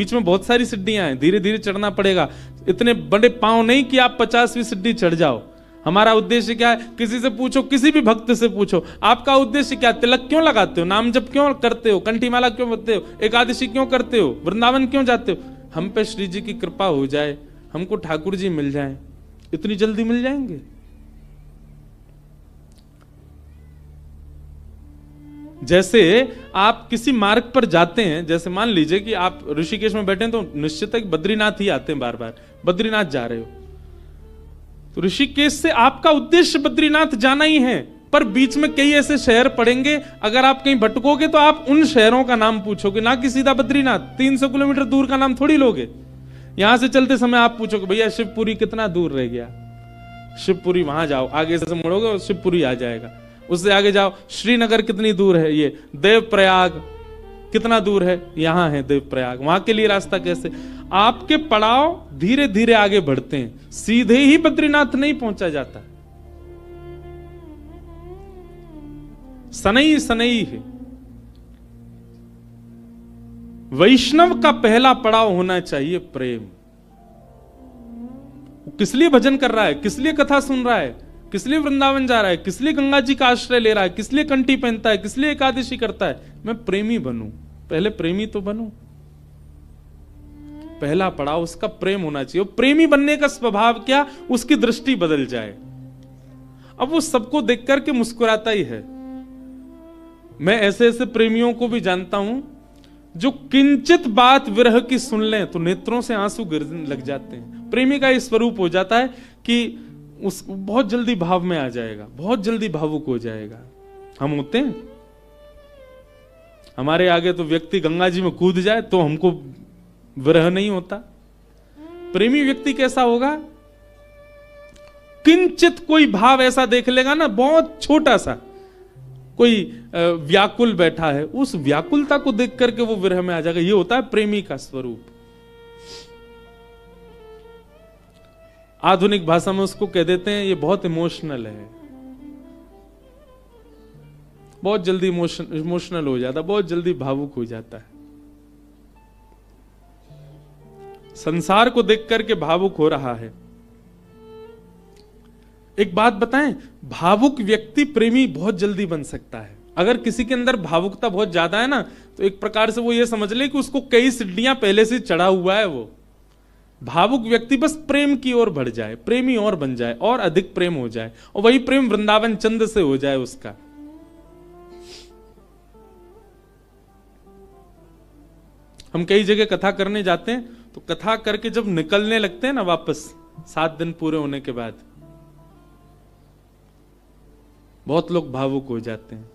बीच में बहुत सारी सीढ़ियां हैं, धीरे धीरे चढ़ना पड़ेगा। इतने बड़े पांव नहीं कि आप 50वीं सीढ़ी चढ़ जाओ। हमारा उद्देश्य क्या है? किसी से पूछो, किसी भी भक्त से पूछो, आपका उद्देश्य क्या? तिलक क्यों लगाते हो? नाम जप क्यों करते हो? कंठी माला क्यों बदते हो? एकादशी क्यों करते हो? वृंदावन क्यों जाते हो? हम पे श्री जी की कृपा हो जाए, हमको ठाकुर जी मिल जाए। इतनी जल्दी मिल जाएंगे? जैसे आप किसी मार्ग पर जाते हैं, जैसे मान लीजिए कि आप ऋषिकेश में बैठे हैं, तो निश्चित है कि बद्रीनाथ ही आते हैं बार बार। बद्रीनाथ जा रहे हो तो ऋषिकेश से आपका उद्देश्य बद्रीनाथ जाना ही है, पर बीच में कई ऐसे शहर पड़ेंगे, अगर आप कहीं भटकोगे तो आप उन शहरों का नाम पूछोगे, ना कि सीधा बद्रीनाथ। 300 किलोमीटर दूर का नाम थोड़ी लोगे। यहां से चलते समय आप पूछोगे, भैया शिवपुरी कितना दूर रह गया? शिवपुरी वहां जाओ, आगे से मुड़ोगे और शिवपुरी आ जाएगा। उससे आगे जाओ, श्रीनगर कितनी दूर है? ये देवप्रयाग कितना दूर है? यहां है देवप्रयाग। वहां के लिए रास्ता कैसे? आपके पड़ाव धीरे धीरे आगे बढ़ते हैं, सीधे ही बद्रीनाथ नहीं पहुंचा जाता। सनई सनई है। वैष्णव का पहला पड़ाव होना चाहिए प्रेम। किस लिए भजन कर रहा है? किस लिए कथा सुन रहा है? किस लिए वृंदावन जा रहा है? किस लिए गंगा जी का आश्रय ले रहा है? किस लिए कंठी पहनता है? किस लिए एकादशी करता है? मैं प्रेमी बनूं। पहले प्रेमी तो बनूं। पहला पड़ाव उसका प्रेम होना चाहिए। प्रेमी बनने का स्वभाव क्या? उसकी दृष्टि बदल जाए। अब वो सबको देख करके मुस्कुराता ही है। मैं ऐसे ऐसे प्रेमियों को भी जानता हूं जो किंचित बात विरह की सुन लें तो नेत्रों से आंसू गिरने लग जाते हैं। प्रेमी का इस स्वरूप हो जाता है कि उस बहुत जल्दी भाव में आ जाएगा, बहुत जल्दी भावुक हो जाएगा। हम होते हैं, हमारे आगे तो व्यक्ति गंगा जी में कूद जाए तो हमको विरह नहीं होता। प्रेमी व्यक्ति कैसा होगा? किंचित कोई भाव ऐसा देख लेगा ना, बहुत छोटा सा, कोई व्याकुल बैठा है, उस व्याकुलता को देख करके वो विरह में आ जाएगा। ये होता है प्रेमी का स्वरूप। आधुनिक भाषा में उसको कह देते हैं ये बहुत इमोशनल है, बहुत जल्दी इमोशनल हो जाता है, बहुत जल्दी भावुक हो जाता है। संसार को देख करके भावुक हो रहा है। एक बात बताएं, भावुक व्यक्ति प्रेमी बहुत जल्दी बन सकता है। अगर किसी के अंदर भावुकता बहुत ज्यादा है ना, तो एक प्रकार से वो ये समझ ले कि उसको कई सीढ़ियां पहले से चढ़ा हुआ है। वो भावुक व्यक्ति बस प्रेम की ओर बढ़ जाए, प्रेमी और बन जाए, और अधिक प्रेम हो जाए, और वही प्रेम वृंदावन चंद से हो जाए उसका। हम कई जगह कथा करने जाते हैं, तो कथा करके जब निकलने लगते हैं ना वापस, 7 दिन पूरे होने के बाद, बहुत लोग भावुक हो जाते हैं।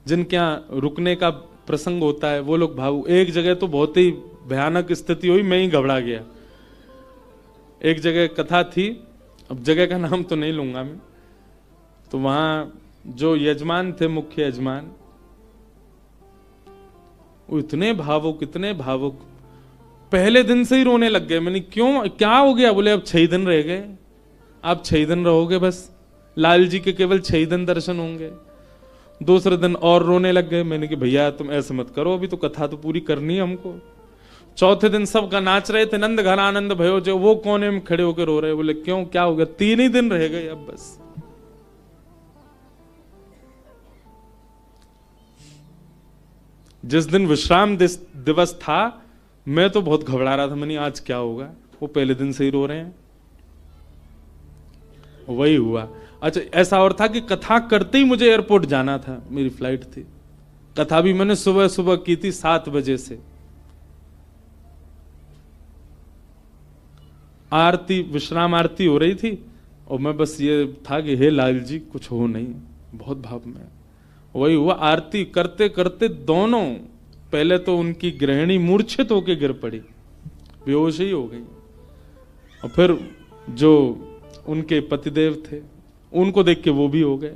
जिनके यहां रुकने का प्रसंग होता है वो लोग भावुक। एक जगह तो बहुत ही भयानक स्थिति हुई, मैं ही घबरा गया। एक जगह कथा थी, अब जगह का नाम तो नहीं लूंगा मैं, तो वहां जो यजमान थे, मुख्य यजमान, वो इतने भावुक, इतने भावुक, पहले दिन से ही रोने लग गए। मैंने क्यों, क्या हो गया? बोले अब 6 दिन रह गए, आप 6 दिन रहोगे बस, लाल जी के केवल 6 दिन दर्शन होंगे। दूसरे दिन और रोने लग गए। मैंने कि भैया तुम ऐसे मत करो, अभी तो कथा तो पूरी करनी है हमको। चौथे दिन सब का नाच रहे थे, नंद घन आनंद भयो जो, वो कोने में खड़े होकर रो रहे। बोले क्यों, क्या हो गया? 3 ही दिन रह गए अब बस। जिस दिन विश्राम दिवस था, मैं तो बहुत घबरा रहा था। मैंने आज क्या होगा, वो पहले दिन से ही रो रहे हैं। वही हुआ। अच्छा, ऐसा और था कि कथा करते ही मुझे एयरपोर्ट जाना था, मेरी फ्लाइट थी। कथा भी मैंने सुबह सुबह की थी 7 बजे से। आरती, विश्राम आरती हो रही थी, और मैं बस ये था कि हे लाल जी कुछ हो नहीं, बहुत भाव में। वही हुआ, आरती करते करते दोनों, पहले तो उनकी गृहिणी मूर्छित होकर गिर पड़ी, बेहोश ही हो गई, और फिर जो उनके पतिदेव थे उनको देख के वो भी हो गए।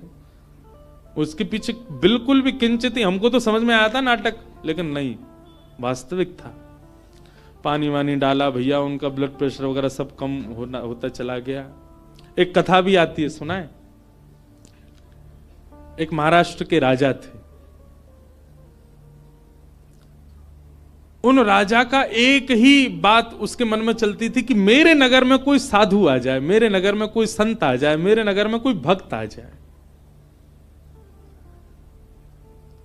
उसके पीछे बिल्कुल भी किंचित ही, हमको तो समझ में आया था नाटक, लेकिन नहीं, वास्तविक था। पानी वानी डाला भैया, उनका ब्लड प्रेशर वगैरह सब कम होता चला गया। एक कथा भी आती है, सुना है? एक महाराष्ट्र के राजा थे, उन राजा का एक ही बात उसके मन में चलती थी कि मेरे नगर में कोई साधु आ जाए, मेरे नगर में कोई संत आ जाए, मेरे नगर में कोई भक्त आ जाए।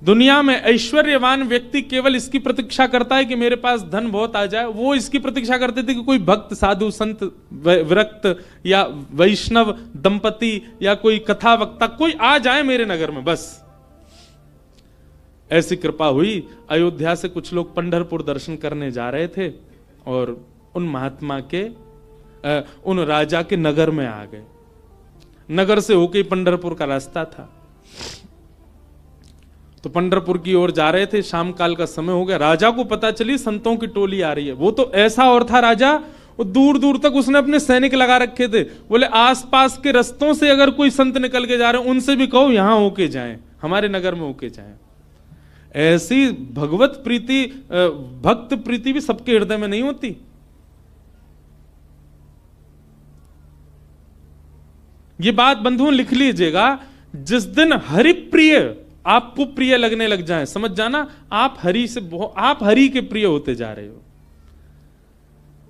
दुनिया में ऐश्वर्यवान व्यक्ति केवल इसकी प्रतीक्षा करता है कि मेरे पास धन बहुत आ जाए। वो इसकी प्रतीक्षा करते थे कि कोई भक्त, साधु, संत, विरक्त या वैष्णव दंपति या कोई कथा वक्ता कोई आ जाए मेरे नगर में, बस। ऐसी कृपा हुई। अयोध्या से कुछ लोग पंढरपुर दर्शन करने जा रहे थे और उन महात्मा के उन राजा के नगर में आ गए। नगर से होके पंढरपुर का रास्ता था, तो पंढरपुर की ओर जा रहे थे। शाम काल का समय हो गया। राजा को पता चली संतों की टोली आ रही है। वो तो ऐसा और था राजा, वो दूर दूर तक उसने अपने सैनिक लगा रखे थे। बोले आसपास के रस्तों से अगर कोई संत निकल के जा रहे हैं उनसे भी कहो यहां होके जाएं, हमारे नगर में होके जाएं। ऐसी भगवत प्रीति, भक्त प्रीति भी सबके हृदय में नहीं होती। ये बात बंधुओं लिख लीजिएगा, जिस दिन हरि प्रिय आपको प्रिय लगने लग जाए, समझ जाना आप हरि से आप हरि के प्रिय होते जा रहे हो।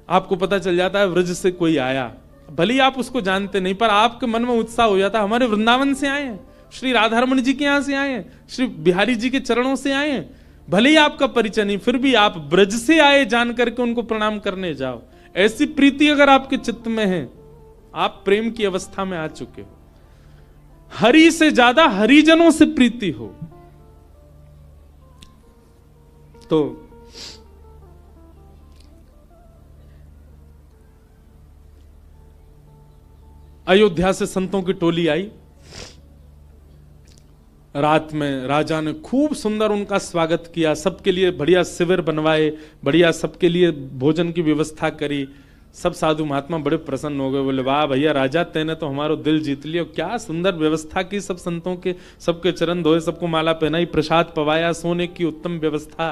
आपको पता चल जाता है व्रज से कोई आया, भले ही आप उसको जानते नहीं, पर आपके मन में उत्साह हो जाता है हमारे वृंदावन से आए हैं, श्री राधारमण जी के यहां से आए हैं, श्री बिहारी जी के चरणों से आए हैं। भले ही आपका परिचय नहीं, फिर भी आप ब्रज से आए जान करके उनको प्रणाम करने जाओ। ऐसी प्रीति अगर आपके चित्त में है, आप प्रेम की अवस्था में आ चुके हो। हरि से ज्यादा हरिजनों से प्रीति हो तो अयोध्या से संतों की टोली आई। रात में राजा ने खूब सुंदर उनका स्वागत किया, सबके लिए बढ़िया शिविर बनवाए, बढ़िया सबके लिए भोजन की व्यवस्था करी। सब साधु महात्मा बड़े प्रसन्न हो गए। बोले वाह भैया राजा, तेने तो हमारो दिल जीत लिया, क्या सुंदर व्यवस्था की, सब संतों के सबके चरण धोए, सबको माला पहनाई, प्रसाद पवाया, सोने की उत्तम व्यवस्था।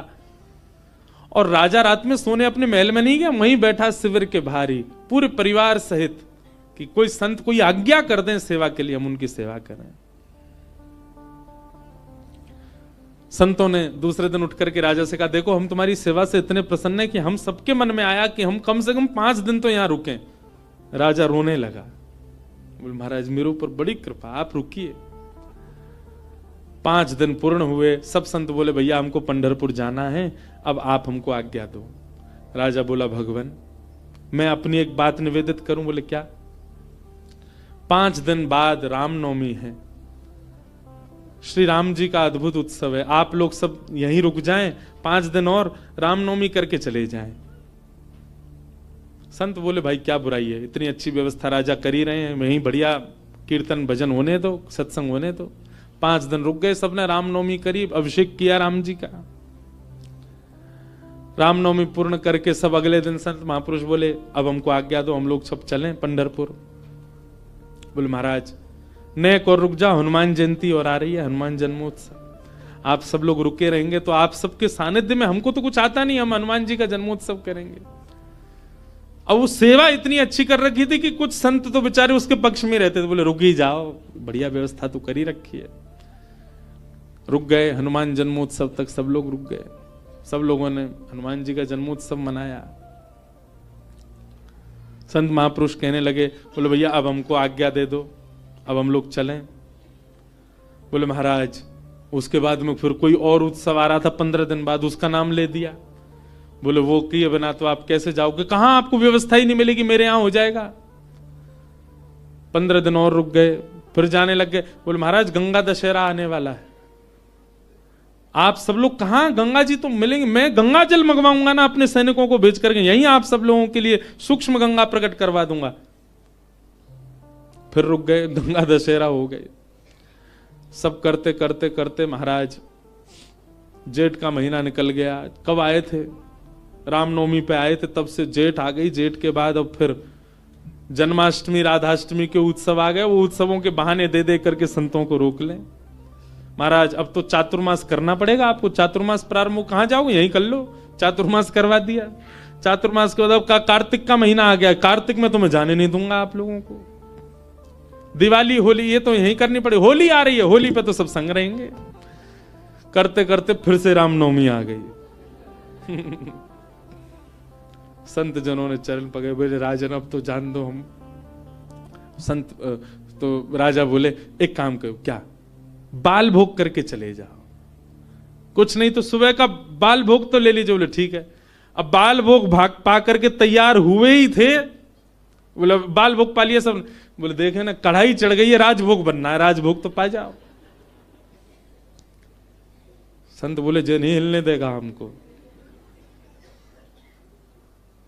और राजा रात में सोने अपने महल में नहीं गया, वहीं बैठा शिविर के बाहर ही पूरे परिवार सहित, कि कोई संत कोई आज्ञा कर दें सेवा के लिए, हम उनकी सेवा करें। संतों ने दूसरे दिन उठ करके राजा से कहा, देखो हम तुम्हारी सेवा से इतने प्रसन्न हैं कि हम सबके मन में आया कि हम कम से कम 5 दिन तो यहां रुकें। राजा रोने लगा, बोले महाराज मेरे ऊपर बड़ी कृपा, आप रुकिए। 5 दिन पूर्ण हुए। सब संत बोले भैया हमको पंढरपुर जाना है, अब आप हमको आज्ञा दो। राजा बोला भगवान मैं अपनी एक बात निवेदित करूं। बोले क्या? 5 दिन बाद रामनवमी है, श्री राम जी का अद्भुत उत्सव है, आप लोग सब यहीं रुक जाएं, 5 दिन और रामनवमी करके चले जाएं। संत बोले भाई क्या बुराई है, इतनी अच्छी व्यवस्था राजा कर ही रहे हैं, वहीं बढ़िया कीर्तन भजन होने दो, सत्संग होने दो। 5 दिन रुक गए, सबने रामनवमी करी, अभिषेक किया राम जी का। रामनवमी पूर्ण करके सब अगले दिन संत महापुरुष बोले अब हमको आज्ञा दो, हम लोग सब चलें पंढरपुर। बोले महाराज नेक और रुक जाओ, हनुमान जयंती और आ रही है, हनुमान जन्मोत्सव, आप सब लोग रुके रहेंगे तो आप सबके सानिध्य में, हमको तो कुछ आता नहीं, हम हनुमान जी का जन्मोत्सव करेंगे। अब वो सेवा इतनी अच्छी कर रखी थी कि कुछ संत तो बेचारे उसके पक्ष में रहते थे, बोले रुक ही जाओ, बढ़िया व्यवस्था तो कर ही रखी है। रुक गए, हनुमान जन्मोत्सव तक सब लोग रुक गए। सब लोगों ने हनुमान जी का जन्मोत्सव मनाया। संत महापुरुष कहने लगे, बोले भैया अब हमको आज्ञा दे दो, अब हम लोग चलें। बोले महाराज उसके बाद में फिर कोई और उत्सव आ रहा था 15 दिन बाद, उसका नाम ले दिया। बोले वो किए बिना तो आप कैसे जाओगे, कहां आपको व्यवस्था ही नहीं मिलेगी, मेरे यहां हो जाएगा। 15 दिन और रुक गए, फिर जाने लग गए। बोले महाराज गंगा दशहरा आने वाला है, आप सब लोग कहां, गंगा जी तो मिलेंगे, मैं गंगा जल मंगवाऊंगा ना अपने सैनिकों को भेज करके, यहीं आप सब लोगों के लिए सूक्ष्म गंगा प्रकट करवा दूंगा। फिर रुक गए, गंगा दशहरा हो गए। सब करते करते करते महाराज जेठ का महीना निकल गया। कब आए थे? रामनवमी पे आए थे, तब से जेठ आ गई। जेठ के बाद अब फिर जन्माष्टमी राधाष्टमी के उत्सव आ गए। वो उत्सवों के बहाने दे दे करके संतों को रोक लें। महाराज अब तो चातुर्मास करना पड़ेगा आपको, चातुर्मास प्रारंभ, कहां जाओगे, यहीं कर लो। चातुर्मास करवा दिया। चातुर्मास के बाद कार्तिक का महीना आ गया, कार्तिक में तो मैं जाने नहीं दूंगा आप लोगों को। दिवाली होली ये तो यहीं करनी पड़ेगी, होली आ रही है, होली पे तो सब संग रहेंगे। करते करते फिर से रामनवमी आ गई। संत जनों ने चरण पकड़े, बोले राजन अब तो जान दो हम। संत तो राजा बोले एक काम करो, क्या बाल भोग करके चले जाओ, कुछ नहीं तो सुबह का बाल भोग तो ले लीजिए। बोले ठीक है। अब बाल भोग भाग पा करके तैयार हुए ही थे, बोले बाल भोग पा लिया सब। बोले देखे ना कढ़ाई चढ़ गई है, राजभोग बनना है, राजभोग तो पा जाओ। संत बोले जो नहीं हिलने देगा हमको।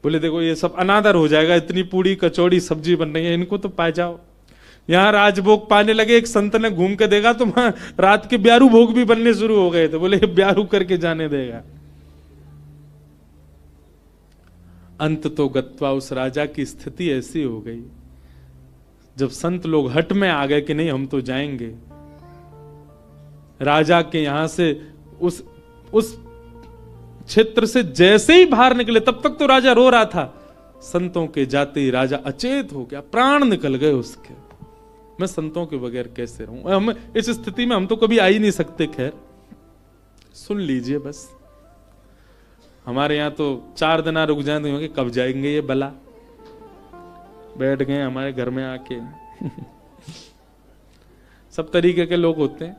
बोले देखो ये सब अनादर हो जाएगा, इतनी पूड़ी कचौड़ी सब्जी बन रही है, इनको तो पा जाओ। यहां राजभोग पाने लगे, एक संत ने घूम के देखा तो वहां रात के ब्यारू भोग भी बनने शुरू हो गए थे। बोले ब्यारू करके जाने देगा। अंत तो गत्वा उस राजा की स्थिति ऐसी हो गई, जब संत लोग हट में आ गए कि नहीं हम तो जाएंगे, राजा के यहां से उस क्षेत्र से जैसे ही बाहर निकले, तब तक तो राजा रो रहा था, संतों के जाते ही राजा अचेत हो गया, प्राण निकल गए उसके। मैं संतों के बगैर कैसे रहूं? हम इस स्थिति में हम तो कभी आ ही नहीं सकते। खैर सुन लीजिए बस, हमारे यहां तो 4 दिन रुक जाए तो कब जाएंगे ये बला, बैठ गए हमारे घर में आके। सब तरीके के लोग होते हैं।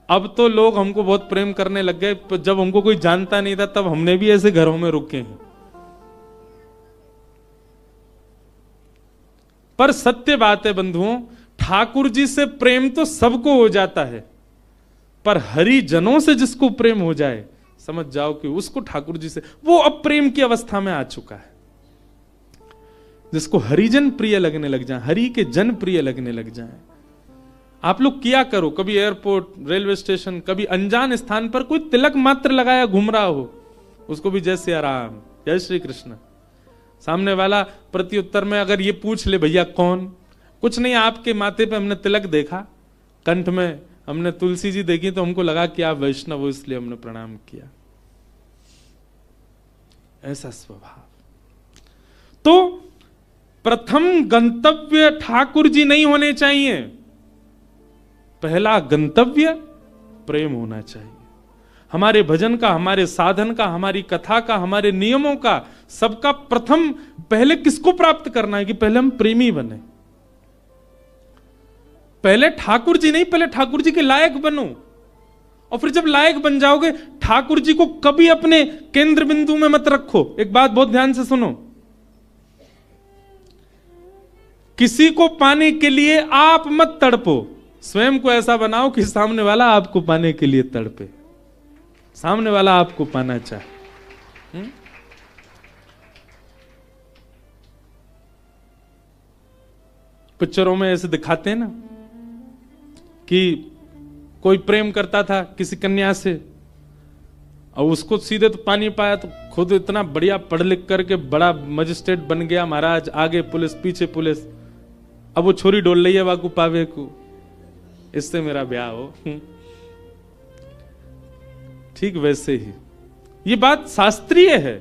अब तो लोग हमको बहुत प्रेम करने लग गए, जब हमको कोई जानता नहीं था तब हमने भी ऐसे घरों में रुके हैं। पर सत्य बात है बंधुओं, ठाकुर जी से प्रेम तो सबको हो जाता है, पर हरिजनों से जिसको प्रेम हो जाए, समझ जाओ कि उसको ठाकुर जी से, वो अब प्रेम की अवस्था में आ चुका है। जिसको हरिजन प्रिय लगने लग जाए, हरि के जन प्रिय लगने लग जाए। आप लोग किया करो, कभी एयरपोर्ट, रेलवे स्टेशन, कभी अनजान स्थान पर कोई तिलक मात्र लगाया घूम रहा हो, उसको भी जय श्री राम, जय श्री कृष्ण। सामने वाला प्रत्युत्तर में अगर ये पूछ ले भैया कौन, कुछ नहीं आपके माथे पे हमने तिलक देखा, कंठ में हमने तुलसी जी देखी तो हमको लगा कि आप वैष्णव हो इसलिए हमने प्रणाम किया। ऐसा स्वभाव। तो प्रथम गंतव्य ठाकुर जी नहीं होने चाहिए, पहला गंतव्य प्रेम होना चाहिए। हमारे भजन का, हमारे साधन का, हमारी कथा का, हमारे नियमों का, सबका प्रथम पहले किसको प्राप्त करना है कि पहले हम प्रेमी बने। पहले ठाकुर जी नहीं, पहले ठाकुर जी के लायक बनो, और फिर जब लायक बन जाओगे, ठाकुर जी को कभी अपने केंद्र बिंदु में मत रखो। एक बात बहुत ध्यान से सुनो, किसी को पाने के लिए आप मत तड़पो, स्वयं को ऐसा बनाओ कि सामने वाला आपको पाने के लिए तड़पे, सामने वाला आपको पाना चाहे। पिक्चरों में ऐसे दिखाते हैं ना कि कोई प्रेम करता था किसी कन्या से, और उसको सीधे तो पा नहीं पाया, तो खुद इतना बढ़िया पढ़ लिख करके बड़ा मजिस्ट्रेट बन गया महाराज, आगे पुलिस पीछे पुलिस, अब वो छोरी डोल रही है वाकू पावे को, इससे मेरा ब्याह हो। ठीक वैसे ही ये बात शास्त्रीय है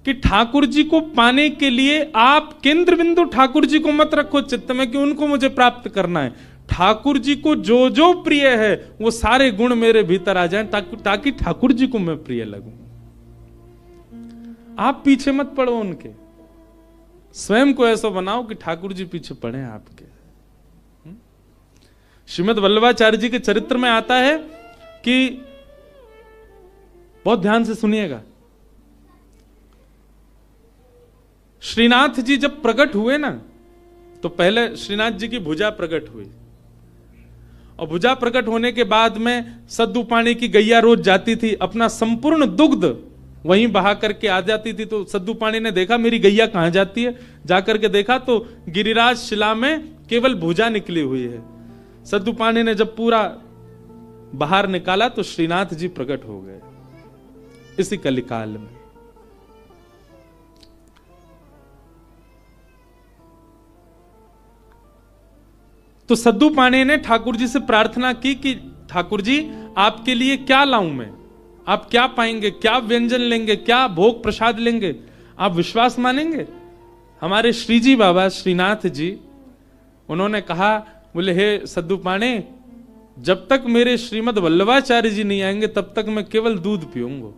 कि ठाकुर जी को पाने के लिए आप केंद्र बिंदु ठाकुर जी को मत रखो चित्त में कि उनको मुझे प्राप्त करना है। ठाकुर जी को जो जो प्रिय है वो सारे गुण मेरे भीतर आ जाएं, ताकि ठाकुर जी को मैं प्रिय लगूं। आप पीछे मत पड़ो उनके, स्वयं को ऐसा बनाओ कि ठाकुर जी पीछे पड़े आपके। श्रीमद् वल्लभाचार्य जी के चरित्र में आता है कि, बहुत ध्यान से सुनिएगा, श्रीनाथ जी जब प्रकट हुए ना, तो पहले श्रीनाथ जी की भुजा प्रकट हुई, और भुजा प्रकट होने के बाद में सद्दू पानी की गैया रोज जाती थी, अपना संपूर्ण दुग्ध वहीं बहा करके आ जाती थी। तो सद्दू पानी ने देखा मेरी गैया कहां जाती है, जाकर के देखा तो गिरिराज शिला में केवल भुजा निकली हुई है। सद्दू पानी ने जब पूरा बाहर निकाला तो श्रीनाथ जी प्रकट हो गए इसी कलिकाल में। तो सद्दू पानी ने ठाकुर जी से प्रार्थना की कि ठाकुर जी आपके लिए क्या लाऊं मैं, आप क्या पाएंगे, क्या व्यंजन लेंगे, क्या भोग प्रसाद लेंगे, आप विश्वास मानेंगे। हमारे श्रीजी बाबा श्रीनाथ जी उन्होंने कहा, बोले हे सद्दू पाने, जब तक मेरे श्रीमद् वल्लभाचार्य जी नहीं आएंगे तब तक मैं केवल दूध पीऊंगा,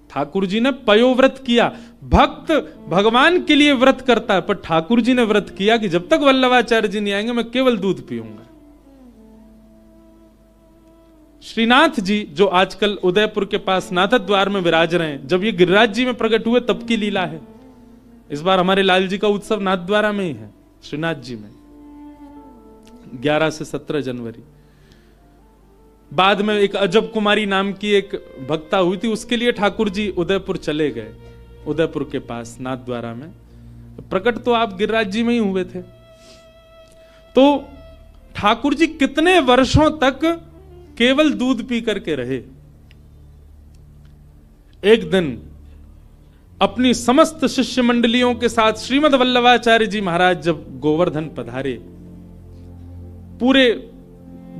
ठाकुर जी ने पयोव्रत किया। भक्त भगवान के लिए व्रत करता है, पर ठाकुर जी ने व्रत किया कि जब तक वल्लभाचार्य जी नहीं आएंगे मैं केवल दूध पीऊंगा। श्रीनाथ जी जो आजकल उदयपुर के पास नाथद्वार में विराज रहे हैं, जब ये गिरिराज जी में प्रकट हुए तब की लीला है। इस बार हमारे लाल जी का उत्सव नाथद्वारा में ही है, श्रीनाथ जी में 11 से 17 जनवरी। बाद में एक अजब कुमारी नाम की एक भक्ता हुई थी, उसके लिए ठाकुर जी उदयपुर चले गए, उदयपुर के पास नाथद्वारा में। प्रकट तो आप गिरिराज जी में ही हुए थे। तो ठाकुर जी कितने वर्षों तक केवल दूध पी करके रहे। एक दिन अपनी समस्त शिष्य मंडलियों के साथ श्रीमद वल्लभाचार्य जी महाराज जब गोवर्धन पधारे, पूरे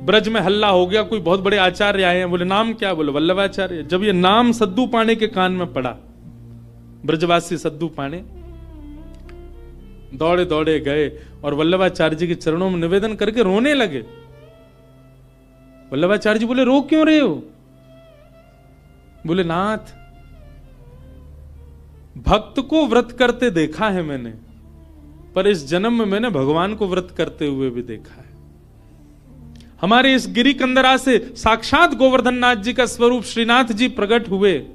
ब्रज में हल्ला हो गया, कोई बहुत बड़े आचार्य आए हैं। बोले नाम क्या? बोले वल्लभाचार्य। जब ये नाम सद्दू पाणे के कान में पड़ा, ब्रजवासी सद्दू पाणे दौड़े दौड़े गए और वल्लभाचार्य जी के चरणों में निवेदन करके रोने लगे। वल्लभाचार्य जी बोले रो क्यों रहे हो? बोले नाथ, भक्त को व्रत करते देखा है मैंने, पर इस जन्म में मैंने भगवान को व्रत करते हुए भी देखा है। हमारे इस गिरी कंदरा से साक्षात गोवर्धन नाथ जी का स्वरूप श्रीनाथ जी प्रकट हुए।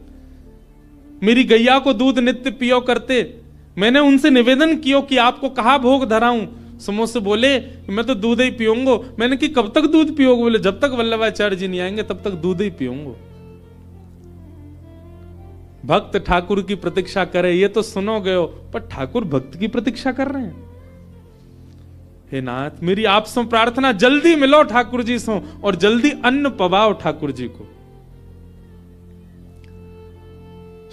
मेरी गैया को दूध नित्य पियो करते, मैंने उनसे निवेदन किया कि आपको कहा भोग धराऊं। समोह से बोले मैं तो दूध ही पीऊंगा। मैंने कि कब तक दूध पियोगे? बोले जब तक वल्लभाचार्य जी नहीं आएंगे तब तक दूध ही पीऊंगा। भक्त ठाकुर की प्रतीक्षा करे ये तो सुनो गयो, पर ठाकुर भक्त की प्रतीक्षा कर रहे हैं। हे नाथ, मेरी आप सो प्रार्थना, जल्दी मिलो ठाकुर जी सो और जल्दी अन्न पवाओ ठाकुर जी को।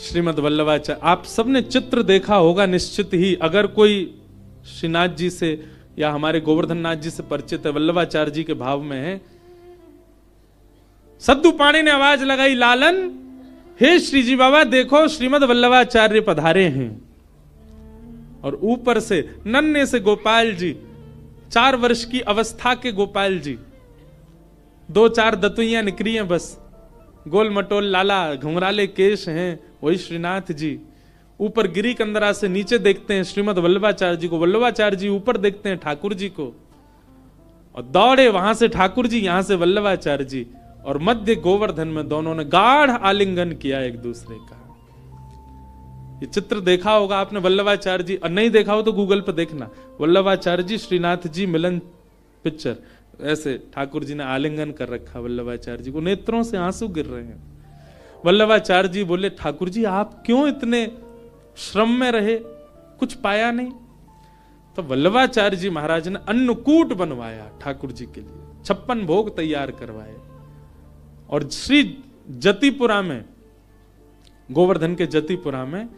श्रीमद वल्लभाचार्य, आप सबने चित्र देखा होगा निश्चित ही। अगर कोई श्रीनाथ जी से या हमारे गोवर्धन नाथ जी से परिचित है, वल्लभाचार्य जी के भाव में है। सद्दू पाणी ने आवाज लगाई, लालन, हे श्री जी बाबा देखो श्रीमद वल्लभाचार्य पधारे हैं। और ऊपर से नन्हे से गोपाल जी, 4 वर्ष की अवस्था के गोपाल जी, 2-4 दतुइयां निकली हैं बस, गोल मटोल लाला, घुंघराले केश हैं, वही श्रीनाथ जी। ऊपर गिरी कंदरा से नीचे देखते हैं श्रीमद वल्लभाचार्य जी को, वल्लभाचार्य जी ऊपर देखते हैं ठाकुर जी को, और दौड़े वहां से ठाकुर जी, यहां से वल्लभाचार्य जी, और मध्य गोवर्धन में दोनों ने गाढ़ आलिंगन किया एक दूसरे का। ये चित्र देखा होगा आपने वल्लभाचार्य जी, और नहीं देखा हो तो गूगल पर देखना, वल्लभाचार्य जी श्रीनाथ जी मिलन पिक्चर। ऐसे ठाकुर जी ने आलिंगन कर रखा वल्लभाचार्य जी को, नेत्रों से आंसू गिर रहे हैं। वल्लभाचार्य जी बोले ठाकुर जी आप क्यों इतने श्रम में रहे, कुछ पाया नहीं? तो वल्लभाचार्य जी महाराज ने अन्नकूट बनवाया ठाकुर जी के लिए, 56 भोग तैयार करवाए। और श्री जतिपुरा में, गोवर्धन के जतिपुरा में,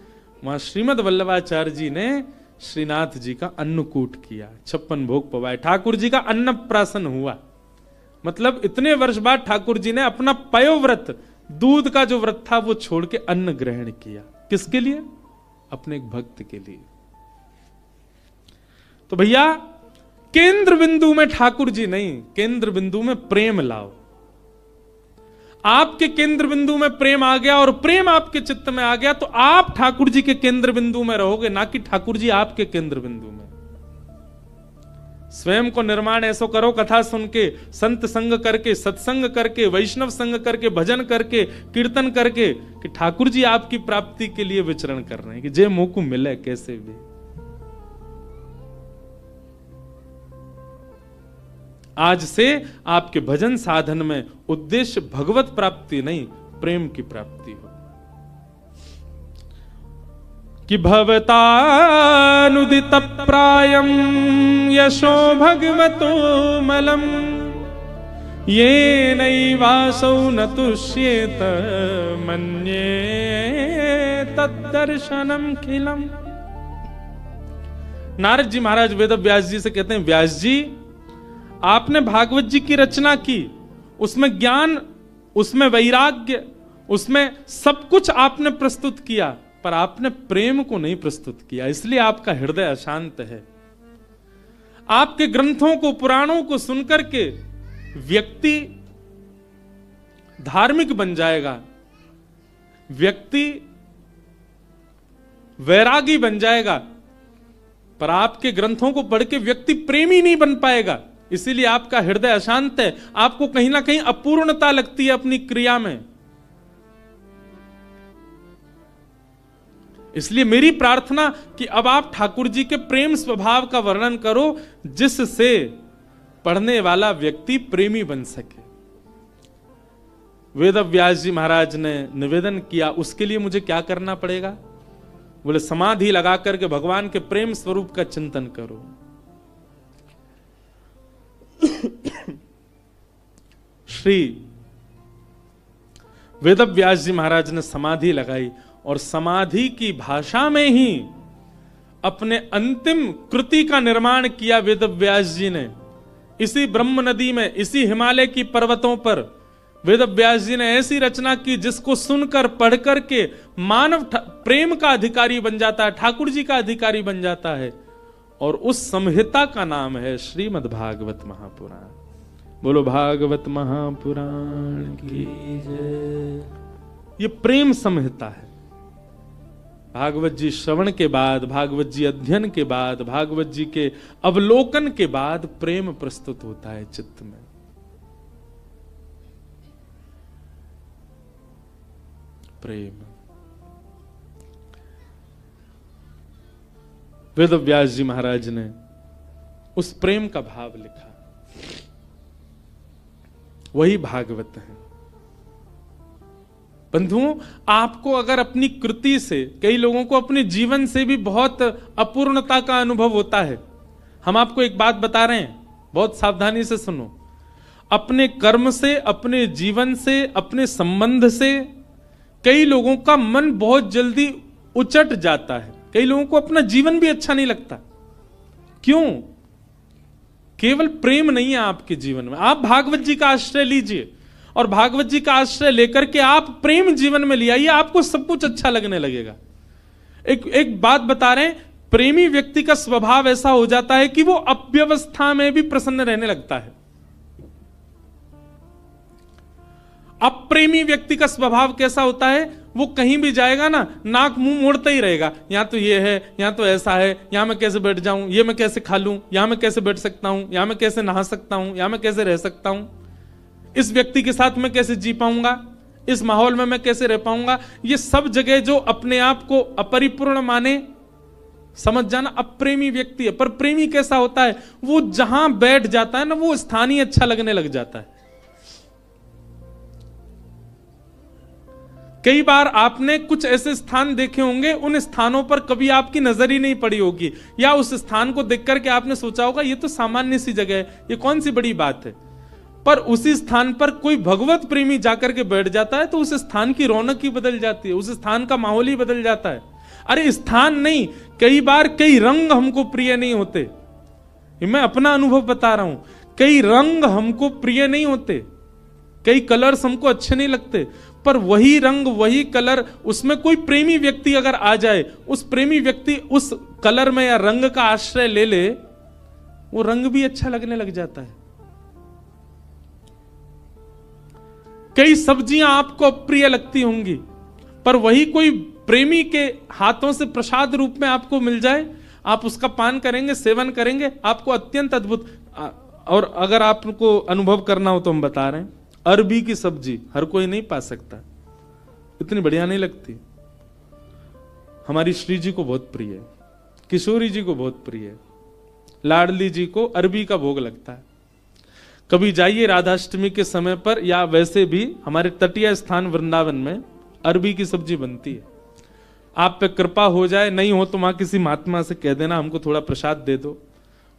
वहां श्रीमद वल्लभाचार्य जी ने श्रीनाथ जी का अन्नकूट किया, 56 भोग पवाए, ठाकुर जी का अन्नप्राशन हुआ। मतलब इतने वर्ष बाद ठाकुर जी ने अपना पयोव्रत, दूध का जो व्रत था वो छोड़ के अन्न ग्रहण किया। किसके लिए? अपने एक भक्त के लिए। तो भैया केंद्र बिंदु में ठाकुर जी नहीं, केंद्र बिंदु में प्रेम लाओ। आपके केंद्र बिंदु में प्रेम आ गया और प्रेम आपके चित्त में आ गया तो आप ठाकुर जी के केंद्र बिंदु में रहोगे, ना कि ठाकुर जी आपके केंद्र बिंदु में। स्वयं को निर्माण ऐसो करो, कथा सुन के, संत संग करके, सत्संग करके, वैष्णव संग करके, भजन करके, कीर्तन करके, कि ठाकुर जी आपकी प्राप्ति के लिए विचरण कर रहे हैं, कि जे मुंह को मिले कैसे भी। आज से आपके भजन साधन में उद्देश्य भगवत प्राप्ति नहीं, प्रेम की प्राप्ति हो। कि भवतानुदित प्रायम यशो भगवतो मलम ये नैवासौ न तुष्येत मन्ये तद्दर्शनम खिलम। नारद जी महाराज वेद व्यास जी से कहते हैं, व्यास जी आपने भागवत जी की रचना की, उसमें ज्ञान, उसमें वैराग्य, उसमें सब कुछ आपने प्रस्तुत किया, पर आपने प्रेम को नहीं प्रस्तुत किया, इसलिए आपका हृदय अशांत है। आपके ग्रंथों को, पुराणों को सुनकर के व्यक्ति धार्मिक बन जाएगा, व्यक्ति वैरागी बन जाएगा, पर आपके ग्रंथों को पढ़ के व्यक्ति प्रेमी नहीं बन पाएगा। इसीलिए आपका हृदय अशांत है, आपको कहीं ना कहीं अपूर्णता लगती है अपनी क्रिया में। इसलिए मेरी प्रार्थना कि अब आप ठाकुर जी के प्रेम स्वभाव का वर्णन करो, जिससे पढ़ने वाला व्यक्ति प्रेमी बन सके। वेद व्यास जी महाराज ने निवेदन किया, उसके लिए मुझे क्या करना पड़ेगा? बोले समाधि लगा करके भगवान के प्रेम स्वरूप का चिंतन करो। श्री वेद व्यास जी महाराज ने समाधि लगाई और समाधि की भाषा में ही अपने अंतिम कृति का निर्माण किया वेद व्यास जी ने। इसी ब्रह्म नदी में, इसी हिमालय की पर्वतों पर वेद व्यास जी ने ऐसी रचना की जिसको सुनकर पढ़कर के मानव प्रेम का अधिकारी बन जाता है, ठाकुर जी का अधिकारी बन जाता है। और उस संहिता का नाम है श्रीमद् भागवत महापुराण। बोलो भागवत महापुराण की जय। ये प्रेम संहिता है। भागवत जी श्रवण के बाद, भागवत जी अध्ययन के बाद, भागवत जी के अवलोकन के बाद प्रेम प्रस्तुत होता है चित्त में। प्रेम। वेद व्यास जी महाराज ने उस प्रेम का भाव लिखा, वही भागवत है। बंधुओं, आपको अगर अपनी कृति से, कई लोगों को अपने जीवन से भी बहुत अपूर्णता का अनुभव होता है। हम आपको एक बात बता रहे हैं, बहुत सावधानी से सुनो। अपने कर्म से, अपने जीवन से, अपने संबंध से कई लोगों का मन बहुत जल्दी उचट जाता है। कई लोगों को अपना जीवन भी अच्छा नहीं लगता। क्यों? केवल प्रेम नहीं है आपके जीवन में। आप भागवत जी का आश्रय लीजिए और भागवत जी का आश्रय लेकर के आप प्रेम जीवन में ले आइए, आपको सब कुछ अच्छा लगने लगेगा। एक बात बता रहे हैं, प्रेमी व्यक्ति का स्वभाव ऐसा हो जाता है कि वो अव्यवस्था में भी प्रसन्न रहने लगता है। अप्रेमी व्यक्ति का स्वभाव कैसा होता है? वो कहीं भी जाएगा ना, नाक मुंह मोड़ता ही रहेगा। यहां तो ये है, यहां तो ऐसा है, यहां मैं कैसे बैठ जाऊं, ये मैं कैसे खा लूं, यहां मैं कैसे बैठ सकता हूं, यहां मैं कैसे नहा सकता हूं, यहां मैं कैसे रह सकता हूं, इस व्यक्ति के साथ मैं कैसे जी पाऊंगा, इस माहौल में मैं कैसे रह पाऊंगा। ये सब जगह जो अपने आप को अपरिपूर्ण माने, समझ जाना अप्रेमी व्यक्ति है। पर प्रेमी कैसा होता है? वो जहां बैठ जाता है ना, वो स्थान ही अच्छा लगने लग जाता है। कई बार आपने कुछ ऐसे स्थान देखे होंगे, उन स्थानों पर कभी आपकी नजर ही नहीं पड़ी होगी, या उस स्थान को देख करके आपने सोचा होगा ये तो सामान्य सी जगह है, ये कौन सी बड़ी बात है। पर उसी स्थान पर कोई भगवत प्रेमी जाकर के बैठ जाता है तो उस स्थान की रौनक ही बदल जाती है, उस स्थान का माहौल ही बदल जाता है। अरे स्थान नहीं, कई बार कई रंग हमको प्रिय नहीं होते। मैं अपना अनुभव बता रहा हूं, कई रंग हमको प्रिय नहीं होते, कई कलर्स हमको अच्छे नहीं लगते, पर वही रंग, वही कलर, उसमें कोई प्रेमी व्यक्ति अगर आ जाए, उस प्रेमी व्यक्ति उस कलर में या रंग का आश्रय ले ले, वो रंग भी अच्छा लगने लग जाता है। कई सब्जियां आपको अप्रिय लगती होंगी, पर वही कोई प्रेमी के हाथों से प्रसाद रूप में आपको मिल जाए, आप उसका पान करेंगे, सेवन करेंगे, आपको अत्यंत अद्भुत। और अगर आपको अनुभव करना हो तो हम बता रहे हैं, अरबी की सब्जी हर कोई नहीं पा सकता, इतनी बढ़िया नहीं लगती। हमारी श्री जी को बहुत प्रिय है, किशोरी जी को बहुत प्रिय है, लाडली जी को अरबी का भोग लगता है। कभी जाइए राधाष्टमी के समय पर, या वैसे भी हमारे तटीय स्थान वृंदावन में अरबी की सब्जी बनती है। आप पे कृपा हो जाए, नहीं हो तो वहां किसी महात्मा से कह देना हमको थोड़ा प्रसाद दे दो,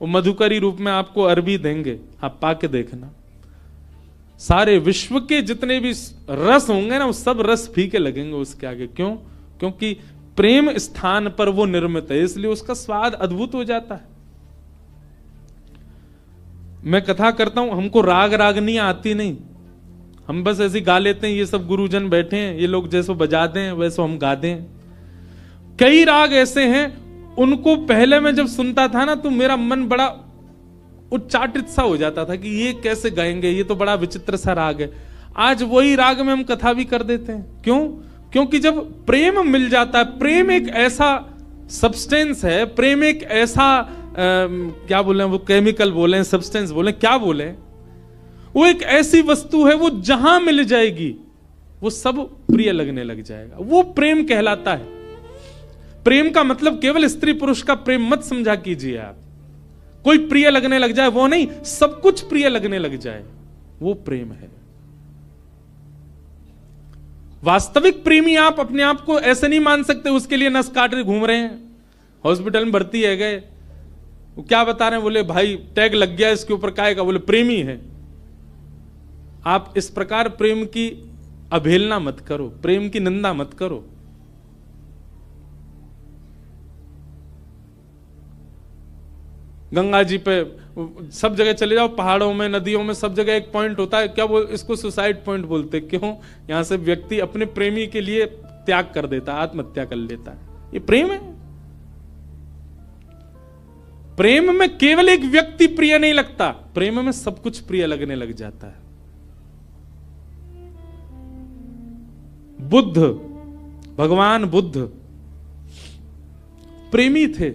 वो मधुकरी रूप में आपको अरबी देंगे, आप पाके देखना। सारे विश्व के जितने भी रस होंगे ना, वो सब रस फीके लगेंगे उसके आगे। क्यों? क्योंकि प्रेम स्थान पर वो निर्मित है, इसलिए उसका स्वाद अद्भुत हो जाता है। मैं कथा करता हूं, हमको राग रागनी आती नहीं, हम बस ऐसे गा लेते हैं। ये सब गुरुजन बैठे हैं, ये लोग जैसो बजा दें वैसे हम गा दें। कई राग ऐसे हैं, उनको पहले मैं जब सुनता था ना, तो मेरा मन बड़ा उच्चाटित सा हो जाता था कि ये कैसे गाएंगे, ये तो बड़ा विचित्र सा राग है। आज वही राग में हम कथा भी कर देते हैं। क्यों? क्योंकि जब प्रेम मिल जाता है, प्रेम एक ऐसा सब्सटेंस है, प्रेम एक ऐसा क्या बोले वो, केमिकल बोले, सब्सटेंस बोले, क्या बोले, वो एक ऐसी वस्तु है, वो जहां मिल जाएगी वो सब प्रिय लगने लग जाएगा। वो प्रेम कहलाता है। प्रेम का मतलब केवल स्त्री पुरुष का प्रेम मत समझा कीजिए आप। कोई प्रिय लगने लग जाए वो नहीं, सब कुछ प्रिय लगने लग जाए, वो प्रेम है। वास्तविक प्रेमी आप अपने आप को ऐसे नहीं मान सकते उसके लिए नस काट रहे घूम रहे हैं, हॉस्पिटल में भर्ती है गए, वो क्या बता रहे हैं, बोले भाई टैग लग गया इसके ऊपर, काहे का, बोले प्रेमी है। आप इस प्रकार प्रेम की अवहेलना मत करो, प्रेम की निंदा मत करो। गंगा जी पे सब जगह चले जाओ, पहाड़ों में, नदियों में, सब जगह एक पॉइंट होता है, क्या बोल, इसको सुसाइड पॉइंट बोलते। क्यों? यहां से व्यक्ति अपने प्रेमी के लिए त्याग कर देता है, आत्महत्या कर लेता है। ये प्रेम है। प्रेम में केवल एक व्यक्ति प्रिय नहीं लगता, प्रेम में सब कुछ प्रिय लगने लग जाता है। बुद्ध, भगवान बुद्ध प्रेमी थे।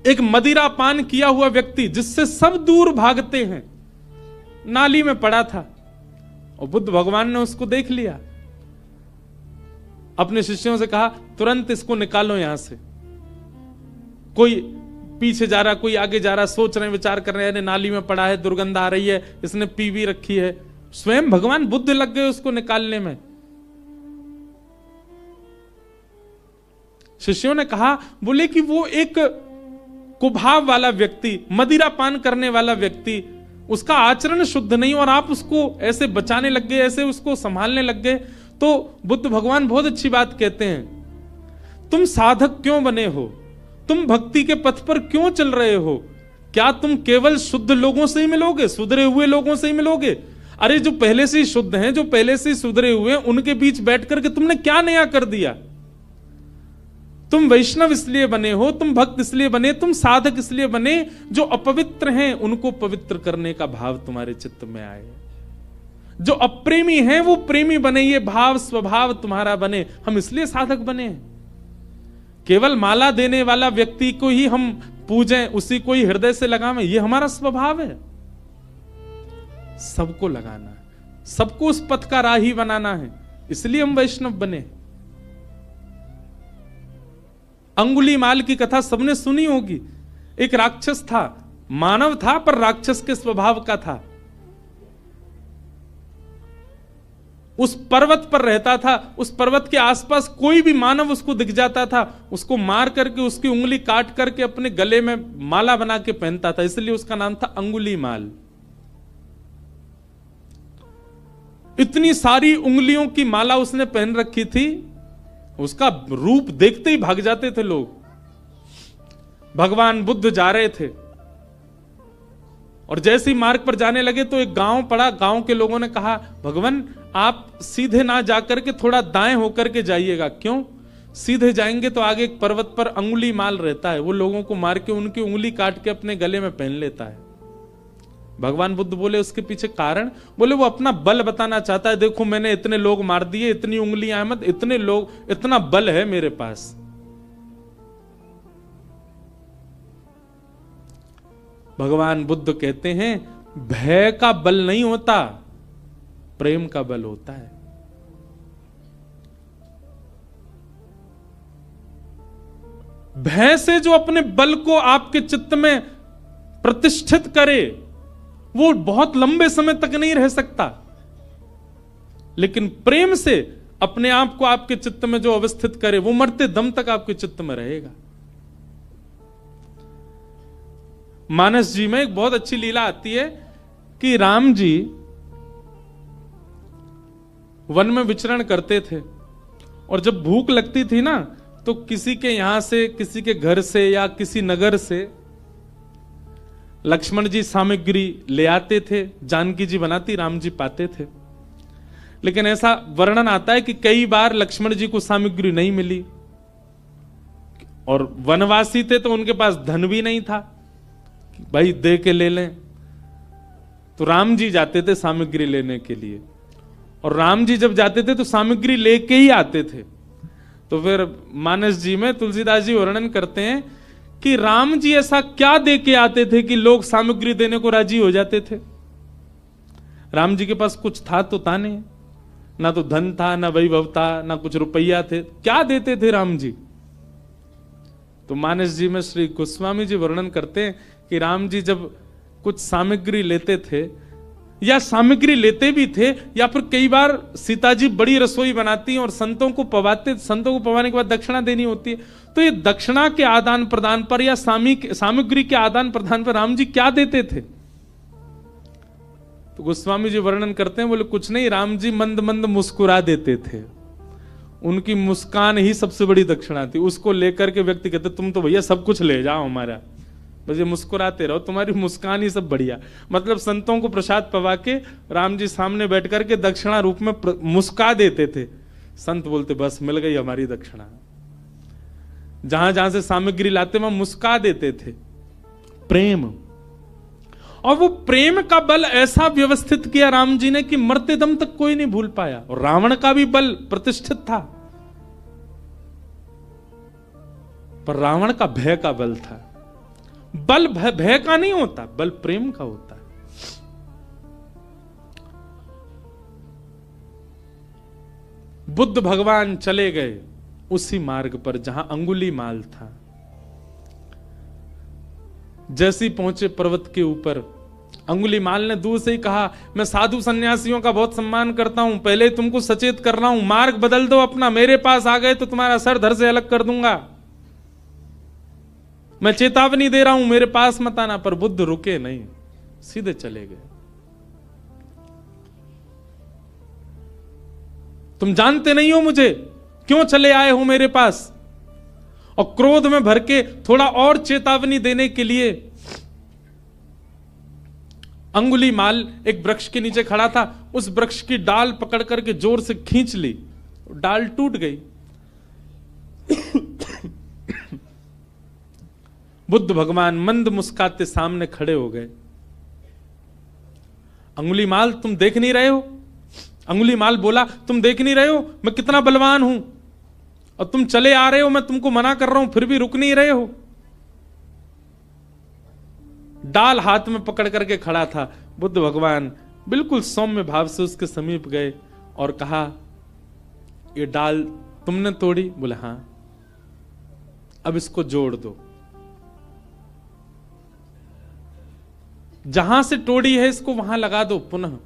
एक मदिरा पान किया हुआ व्यक्ति जिससे सब दूर भागते हैं, नाली में पड़ा था और बुद्ध भगवान ने उसको देख लिया, अपने शिष्यों से कहा तुरंत इसको निकालो यहां से। कोई पीछे जा रहा, कोई आगे जा रहा, सोच रहे हैं, विचार कर रहे हैं, नाली में पड़ा है, दुर्गंध आ रही है, इसने पी भी रखी है। स्वयं भगवान बुद्ध लग गए उसको निकालने में। शिष्यों ने कहा, बोले कि वो एक कुभाव वाला व्यक्ति, मदिरा पान करने वाला व्यक्ति, उसका आचरण शुद्ध नहीं, और आप उसको ऐसे बचाने लग गए, ऐसे उसको संभालने लग गए। तो बुद्ध भगवान बहुत अच्छी बात कहते हैं, तुम साधक क्यों बने हो, तुम भक्ति के पथ पर क्यों चल रहे हो? क्या तुम केवल शुद्ध लोगों से ही मिलोगे, सुधरे हुए लोगों से ही मिलोगे? अरे जो पहले से ही शुद्ध हैं, जो पहले से ही सुधरे हुए हैं, उनके बीच बैठ करके तुमने क्या नया कर दिया? तुम वैष्णव इसलिए बने हो, तुम भक्त इसलिए बने, तुम साधक इसलिए बने, जो अपवित्र हैं उनको पवित्र करने का भाव तुम्हारे चित्त में आए। जो अप्रेमी हैं वो प्रेमी बने, ये भाव स्वभाव तुम्हारा बने। हम इसलिए साधक बने। केवल माला देने वाला व्यक्ति को ही हम पूजें, उसी को ही हृदय से लगावें, ये हमारा स्वभाव है। सबको लगाना है, सबको उस पथ का राही बनाना है, इसलिए हम वैष्णव बने। अंगुलीमाल की कथा सबने सुनी होगी। एक राक्षस था, मानव था पर राक्षस के स्वभाव का था। उस पर्वत पर रहता था, उस पर्वत के आसपास कोई भी मानव उसको दिख जाता था, उसको मार करके उसकी उंगली काट करके अपने गले में माला बना के पहनता था, इसलिए उसका नाम था अंगुलीमाल। इतनी सारी उंगलियों की माला उसने पहन रखी थी, उसका रूप देखते ही भाग जाते थे लोग। भगवान बुद्ध जा रहे थे और जैसे ही मार्ग पर जाने लगे तो एक गांव पड़ा। गांव के लोगों ने कहा, भगवान आप सीधे ना जाकर के थोड़ा दाएं होकर के जाइएगा। क्यों? सीधे जाएंगे तो आगे एक पर्वत पर अंगुली माल रहता है, वो लोगों को मार के उनकी उंगली काट के अपने गले में पहन लेता है। भगवान बुद्ध बोले उसके पीछे कारण, बोले वो अपना बल बताना चाहता है, देखो मैंने इतने लोग मार दिए, इतनी उंगलियां मत, इतने लोग, इतना बल है मेरे पास। भगवान बुद्ध कहते हैं भय का बल नहीं होता, प्रेम का बल होता है। भय से जो अपने बल को आपके चित्त में प्रतिष्ठित करे वो बहुत लंबे समय तक नहीं रह सकता, लेकिन प्रेम से अपने आप को आपके चित्त में जो अवस्थित करे वो मरते दम तक आपके चित्त में रहेगा। मानस जी में एक बहुत अच्छी लीला आती है कि राम जी वन में विचरण करते थे और जब भूख लगती थी ना तो किसी के यहां से, किसी के घर से या किसी नगर से लक्ष्मण जी सामग्री ले आते थे, जानकी जी बनाती, राम जी पाते थे। लेकिन ऐसा वर्णन आता है कि कई बार लक्ष्मण जी को सामग्री नहीं मिली और वनवासी थे तो उनके पास धन भी नहीं था, भाई दे के ले लें। तो राम जी जाते थे सामग्री लेने के लिए और राम जी जब जाते थे तो सामग्री लेके ही आते थे। तो फिर मानस जी में तुलसीदास जी वर्णन करते हैं कि राम जी ऐसा क्या दे के आते थे कि लोग सामग्री देने को राजी हो जाते थे। राम जी के पास कुछ था नहीं, ना तो धन था, ना वैभव था, ना कुछ रुपया थे, क्या देते थे राम जी। तो मानस जी में श्री गोस्वामी जी वर्णन करते हैं कि राम जी जब कुछ सामग्री लेते थे या सामग्री लेते भी थे, या फिर कई बार सीता जी बड़ी रसोई बनाती हैं और संतों को पवाते, संतों को पवाने के बाद दक्षिणा देनी होती है, तो ये दक्षिणा के आदान प्रदान पर या सामग्री के आदान प्रदान पर राम जी क्या देते थे। तो गोस्वामी जी वर्णन करते हैं, बोले कुछ नहीं, राम जी मंद मंद मुस्कुरा देते थे, उनकी मुस्कान ही सबसे बड़ी दक्षिणा थी। उसको लेकर के व्यक्ति कहते तुम तो भैया सब कुछ ले जाओ हमारा, बस ये मुस्कुराते रहो, तुम्हारी मुस्कान ही सब बढ़िया। मतलब संतों को प्रसाद पवा के राम जी सामने बैठ करके दक्षिणा रूप में मुस्का देते थे। संत बोलते बस मिल गई हमारी दक्षिणा। जहां जहां से सामग्री लाते वहां मुस्का देते थे। प्रेम, और वो प्रेम का बल ऐसा व्यवस्थित किया राम जी ने कि मरते दम तक कोई नहीं भूल पाया। और रावण का भी बल प्रतिष्ठित था, पर रावण का भय का बल था। बल भय का नहीं होता, बल प्रेम का होता है। बुद्ध भगवान चले गए उसी मार्ग पर जहां अंगुलीमाल था। जैसे ही पहुंचे पर्वत के ऊपर, अंगुलीमाल ने दूर से ही कहा मैं साधु सन्यासियों का बहुत सम्मान करता हूं, पहले तुमको सचेत कर रहा हूं, मार्ग बदल दो अपना, मेरे पास आ गए तो तुम्हारा सर धड़ से अलग कर दूंगा। मैं चेतावनी दे रहा हूं, मेरे पास मत आना। पर बुद्ध रुके नहीं, सीधे चले गए। तुम जानते नहीं हो मुझे, क्यों चले आए हो मेरे पास। और क्रोध में भर के थोड़ा और चेतावनी देने के लिए अंगुलीमाल एक वृक्ष के नीचे खड़ा था, उस वृक्ष की डाल पकड़ करके जोर से खींच ली, डाल टूट गई। बुद्ध भगवान मंद मुस्काते सामने खड़े हो गए। अंगुलीमाल तुम देख नहीं रहे हो। अंगुलीमाल बोला तुम देख नहीं रहे हो मैं कितना बलवान हूं, और तुम चले आ रहे हो, मैं तुमको मना कर रहा हूं, फिर भी रुक नहीं रहे हो। डाल हाथ में पकड़ करके खड़ा था। बुद्ध भगवान बिल्कुल सौम्य भाव से उसके समीप गए और कहा ये डाल तुमने तोड़ी। बोले हां, अब इसको जोड़ दो, जहां से तोड़ी है इसको वहां लगा दो पुनः।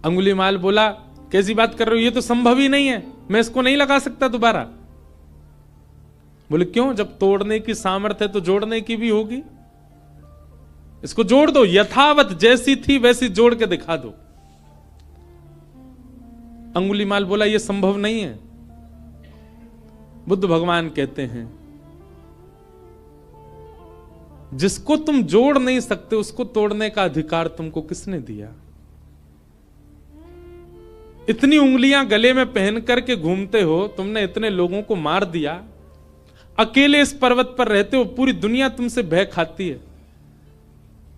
अंगुलीमाल बोला कैसी बात कर रहे हो, ये तो संभव ही नहीं है, मैं इसको नहीं लगा सकता दोबारा। बोले क्यों, जब तोड़ने की सामर्थ्य है तो जोड़ने की भी होगी। इसको जोड़ दो, यथावत जैसी थी वैसी जोड़ के दिखा दो। अंगुलीमाल बोला यह संभव नहीं है। बुद्ध भगवान कहते हैं जिसको तुम जोड़ नहीं सकते उसको तोड़ने का अधिकार तुमको किसने दिया। इतनी उंगलियां गले में पहन करके घूमते हो, तुमने इतने लोगों को मार दिया, अकेले इस पर्वत पर रहते हो, पूरी दुनिया तुमसे भय खाती है।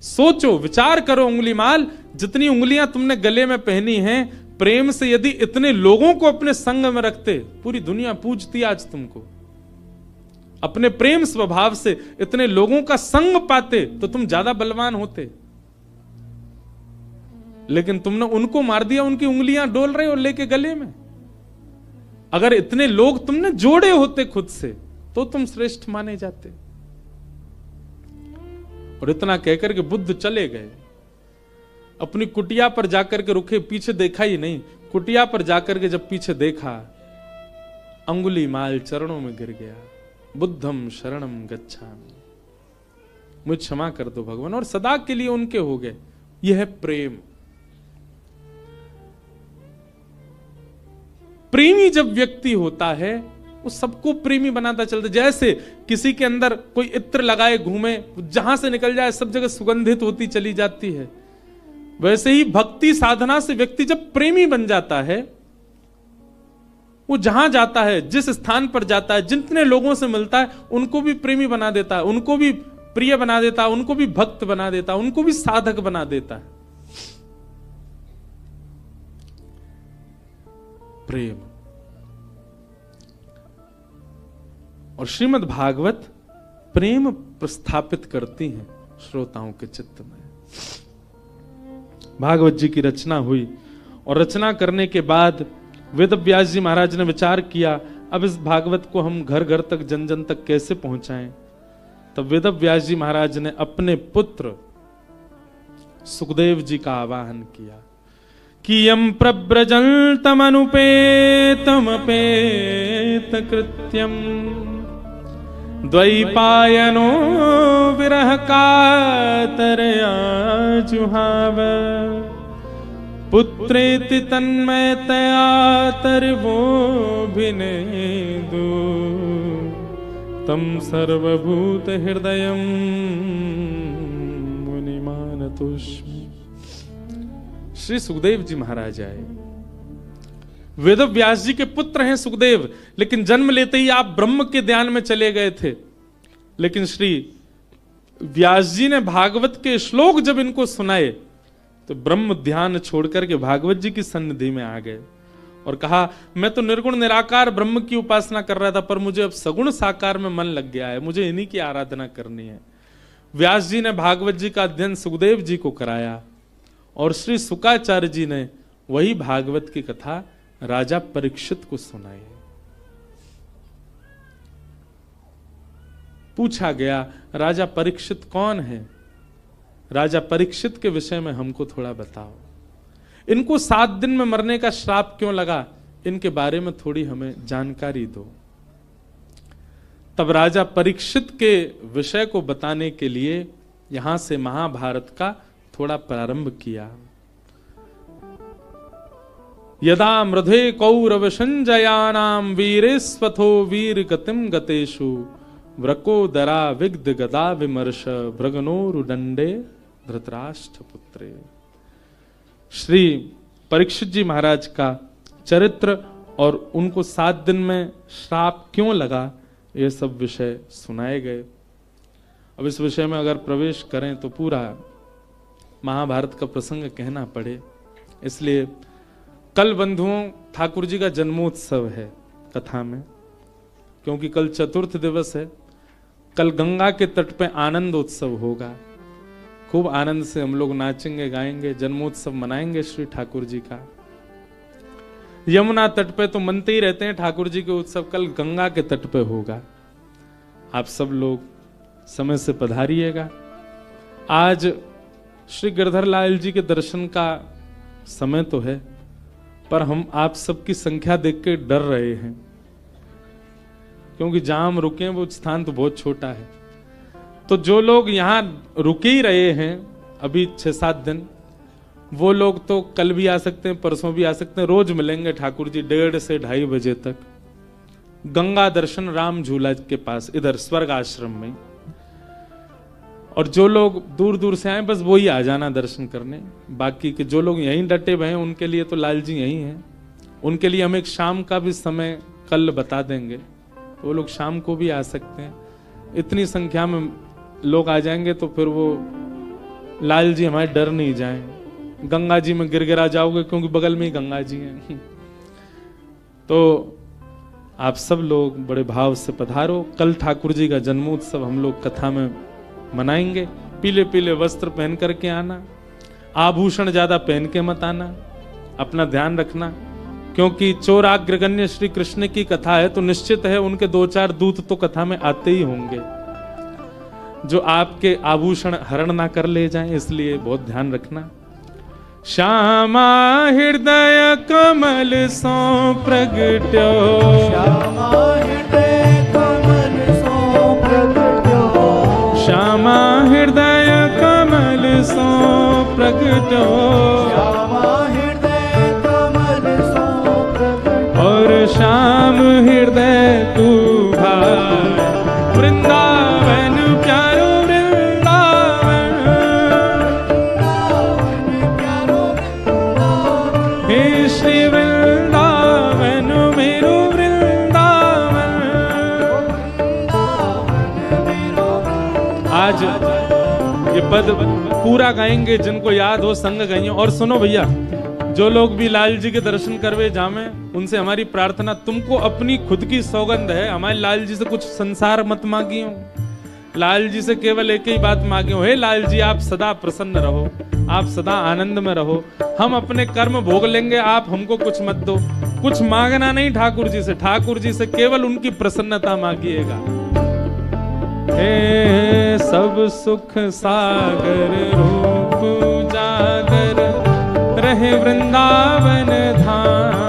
सोचो, विचार करो अंगुलीमाल, जितनी उंगलियां तुमने गले में पहनी हैं, प्रेम से यदि इतने लोगों को अपने संग में रखते, पूरी दुनिया पूजती आज तुमको। अपने प्रेम स्वभाव से इतने लोगों का संग पाते तो तुम ज्यादा बलवान होते, लेकिन तुमने उनको मार दिया, उनकी उंगलियां डोल रहे हो लेके गले में। अगर इतने लोग तुमने जोड़े होते खुद से तो तुम श्रेष्ठ माने जाते। और इतना कहकर के बुद्ध चले गए। अपनी कुटिया पर जाकर के रुके, पीछे देखा ही नहीं। कुटिया पर जाकर के जब पीछे देखा, अंगुलीमाल चरणों में गिर गया। बुद्धम शरणम गच्छामि, मुझे क्षमा कर दो भगवान, और सदा के लिए उनके हो गए। यह है प्रेम। प्रेमी जब व्यक्ति होता है वो सबको प्रेमी बनाता चलता। जैसे किसी के अंदर कोई इत्र लगाए घूमे, जहां से निकल जाए सब जगह सुगंधित होती चली जाती है, वैसे ही भक्ति साधना से व्यक्ति जब प्रेमी बन जाता है, वो जहां जाता है, जिस स्थान पर जाता है, जितने लोगों से मिलता है, उनको भी प्रेमी बना देता है, उनको भी प्रिय बना देता है, उनको भी भक्त बना देता है, उनको भी साधक बना देता है। प्रेम। और श्रीमद् भागवत प्रेम प्रस्थापित करती हैं श्रोताओं के चित्त में। भागवत जी की रचना हुई और रचना करने के बाद वेद व्यास जी महाराज ने विचार किया, अब इस भागवत को हम घर घर तक, जन जन तक कैसे पहुंचाएं। तब वेद व्यास जी महाराज ने अपने पुत्र सुखदेव जी का आवाहन किया कि यम प्रव्रजन्तमनुपेतमपेत कृत्यम द्वैपायनो विरह कातरया जुहाव पुत्रेति तन्मयतया तर्वोऽभिनेदु तम सर्वभूत हृदयं मुनिमानतोऽस्मि। श्री सुखदेव जी महाराज आए। वेद व्यास जी के पुत्र हैं सुखदेव, लेकिन जन्म लेते ही आप ब्रह्म के ध्यान में चले गए थे। लेकिन श्री व्यास जी ने भागवत के श्लोक जब इनको सुनाए तो ब्रह्म ध्यान छोड़कर के भागवत जी की सन्निधि में आ गए और कहा, मैं तो निर्गुण निराकार ब्रह्म की उपासना कर रहा था, पर मुझे अब सगुण साकार में मन लग गया है, मुझे इन्हीं की आराधना करनी है। व्यास जी ने भागवत जी का अध्ययन सुखदेव जी को कराया और श्री शुकाचार्य जी ने वही भागवत की कथा राजा परीक्षित को सुनाई। पूछा गया, राजा परीक्षित कौन है? राजा परीक्षित के विषय में हमको थोड़ा बताओ। इनको 7 दिन में मरने का श्राप क्यों लगा, इनके बारे में थोड़ी हमें जानकारी दो। तब राजा परीक्षित के विषय को बताने के लिए यहां से महाभारत का थोड़ा प्रारंभ किया। यदा मृधे कौरव संजयानाम वीरेस्वथो वीर गतिम गतेषु व्रकोदरा विग्ध गदा विमर्श भृगनोरुदंडे धृतराष्ट्र पुत्रे। श्री परीक्षित जी महाराज का चरित्र और उनको 7 दिन में श्राप क्यों लगा, ये सब विषय सुनाए गए। अब इस विषय में अगर प्रवेश करें तो पूरा महाभारत का प्रसंग कहना पड़े, इसलिए कल बंधुओं ठाकुर जी का जन्मोत्सव है कथा में, क्योंकि कल चतुर्थ दिवस है। कल गंगा के तट पे आनंद उत्सव होगा, खूब आनंद से हम लोग नाचेंगे गाएंगे, जन्मोत्सव मनाएंगे श्री ठाकुर जी का। यमुना तट पे तो मनते ही रहते हैं ठाकुर जी के उत्सव, कल गंगा के तट पे होगा। आप सब लोग समय से पधारिएगा। आज श्री गिरधर लाल जी के दर्शन का समय तो है, पर हम आप सबकी संख्या देख के डर रहे हैं, क्योंकि जहां हम रुके हैं वो स्थान तो बहुत छोटा है। तो जो लोग यहां रुके ही रहे हैं अभी 6-7 दिन, वो लोग तो कल भी आ सकते हैं, परसों भी आ सकते हैं। रोज मिलेंगे ठाकुर जी 1:30 से 2:30 बजे तक गंगा दर्शन राम झूला के पास, इधर स्वर्ग आश्रम में। और जो लोग दूर दूर से आए बस वो ही आ जाना दर्शन करने। बाकी के जो लोग यहीं डटे हुए हैं उनके लिए तो लाल जी यहीं हैं। उनके लिए हम एक शाम का भी समय कल बता देंगे, वो लोग शाम को भी आ सकते हैं। इतनी संख्या में लोग आ जाएंगे तो फिर वो लाल जी हमारे डर नहीं जाएं। गंगा जी में गिरगिरा जाओगे, क्योंकि बगल में ही गंगा जी हैं। तो आप सब लोग बड़े भाव से पधारो। कल ठाकुर जी का जन्मोत्सव हम लोग कथा में मनाएंगे। पीले पीले वस्त्र पहन करके आना, आभूषण ज्यादा पहन के मत आना, अपना ध्यान रखना, क्योंकि चोराग्रगण्य श्री कृष्ण की कथा है तो निश्चित है उनके 2-4 दूत तो कथा में आते ही होंगे, जो आपके आभूषण हरण ना कर ले जाएं, इसलिए बहुत ध्यान रखना। श्यामा हृदय कमल सो प्रगट्यो, श्यामा हृदय कमल सो प्रगट्यो, श्यामा हृदय कमल सो प्रगट्यो, श्यामा हृदय कमल सो प्रगट्यो, और श्याम हृदय तू भाई वृंदावन प्यारो वृंदावन, प्यारो वृंदावन, हे श्री वृंदावन मेरो वृंदावन। आज ये पद पूरा गाएंगे, जिनको याद हो संग गाइए। और सुनो भैया, जो लोग भी लाल जी के दर्शन करवे जामे उनसे हमारी प्रार्थना, तुमको अपनी खुद की सौगंध है, हमारे लाल जी से कुछ संसार मत मांगियो, लाल जी से केवल एक ही बात मांगियो, हे लाल जी आप सदा प्रसन्न रहो, आप सदा आनंद में रहो, हम अपने कर्म भोग लेंगे, आप हमको कुछ मत दो। कुछ मांगना नहीं ठाकुर जी से, ठाकुर जी से केवल उनकी प्रसन्नता मांगिएगा। हे सब सुख सागर रूप उजागर रहे वृंदावन धाम,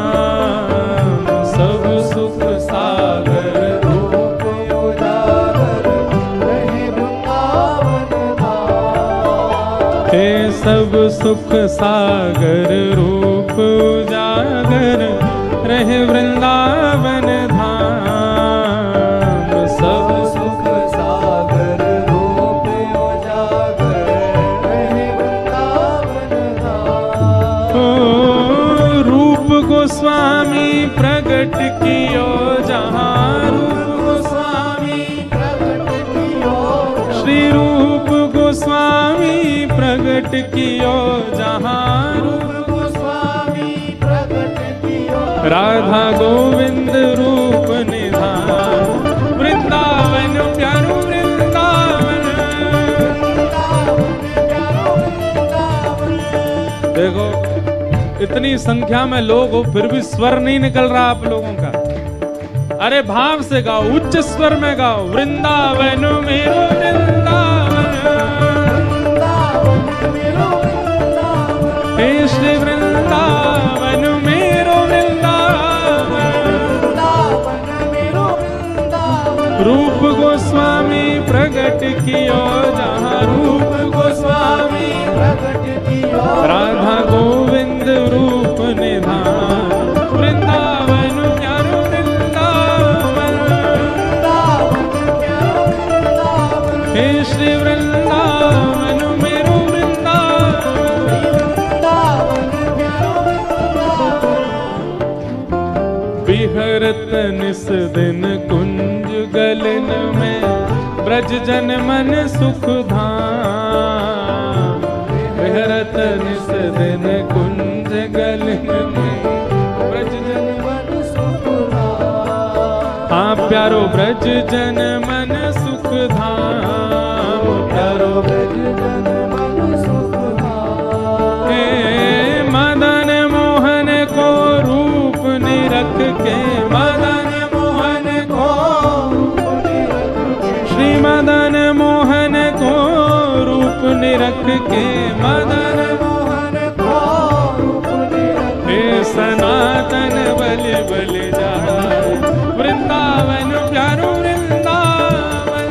सब सुख सागर रूप उजागर रहे वृंदावन धाम। हे सब सुख सागर रूप उजागर रहे वृंदावन धाम, सब सुख सागर रूप उजागर रहे वृंदावन धाम। ओ रूप गोस्वामी प्रगट कियो जहाँ, रूप गोस्वामी प्रगट कियो श्री रूप गोस्वामी प्रगट कियो जहाँ, रूप गोस्वामी प्रगट कियो राधा गोविंद रूप निधान, वृंदावन प्यारो वृंदावन। देखो इतनी संख्या में लोग हो फिर भी स्वर नहीं निकल रहा आप लोगों का। अरे भाव से गाओ, उच्च स्वर में गाओ, वृंदावन मेरो वृंदावन, हे श्री वृंदावन मेरो वृंदावन। रूप गोस्वामी प्रगट कियो जहाँ, रूप गोस्वामी प्रगट कियो राधा गोविंद रूप निधान, वृंदावन प्यारो वृंदावन, हे श्री वृंदावन मेरो विहरत निस दिन कुंज गलन में, ब्रज जन मन सुख धाम। विहरत निस दिन कुंज गलन में, ब्रज जन मन सुख धाम। हाँ प्यारो ब्रज जन मन सुख धाम, प्यारो ब्रज जन मन सुख धाम। हे मदन मोहन को रूप निरख के, मदन मोहन को श्री मदन मोहन को रूप निरख के, मदन मोहन को रूप निरख हे सनातन बलि बलि जाए, वृंदावन प्यारो वृंदावन,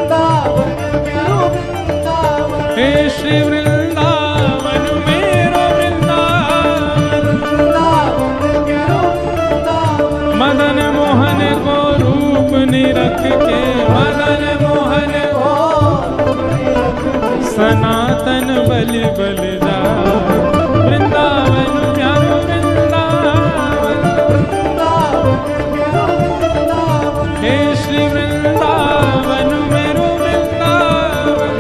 प्यारो वृंदावन। हे श्री वृंदावन मेरो वृंदावन। मदन मोहन को रूप निरख के, मदन मोहन को सनातन बलि बलि जाए, वृंदावन प्यारो वृंदावन, हे श्री वृंदावन मेरो वृंदावन।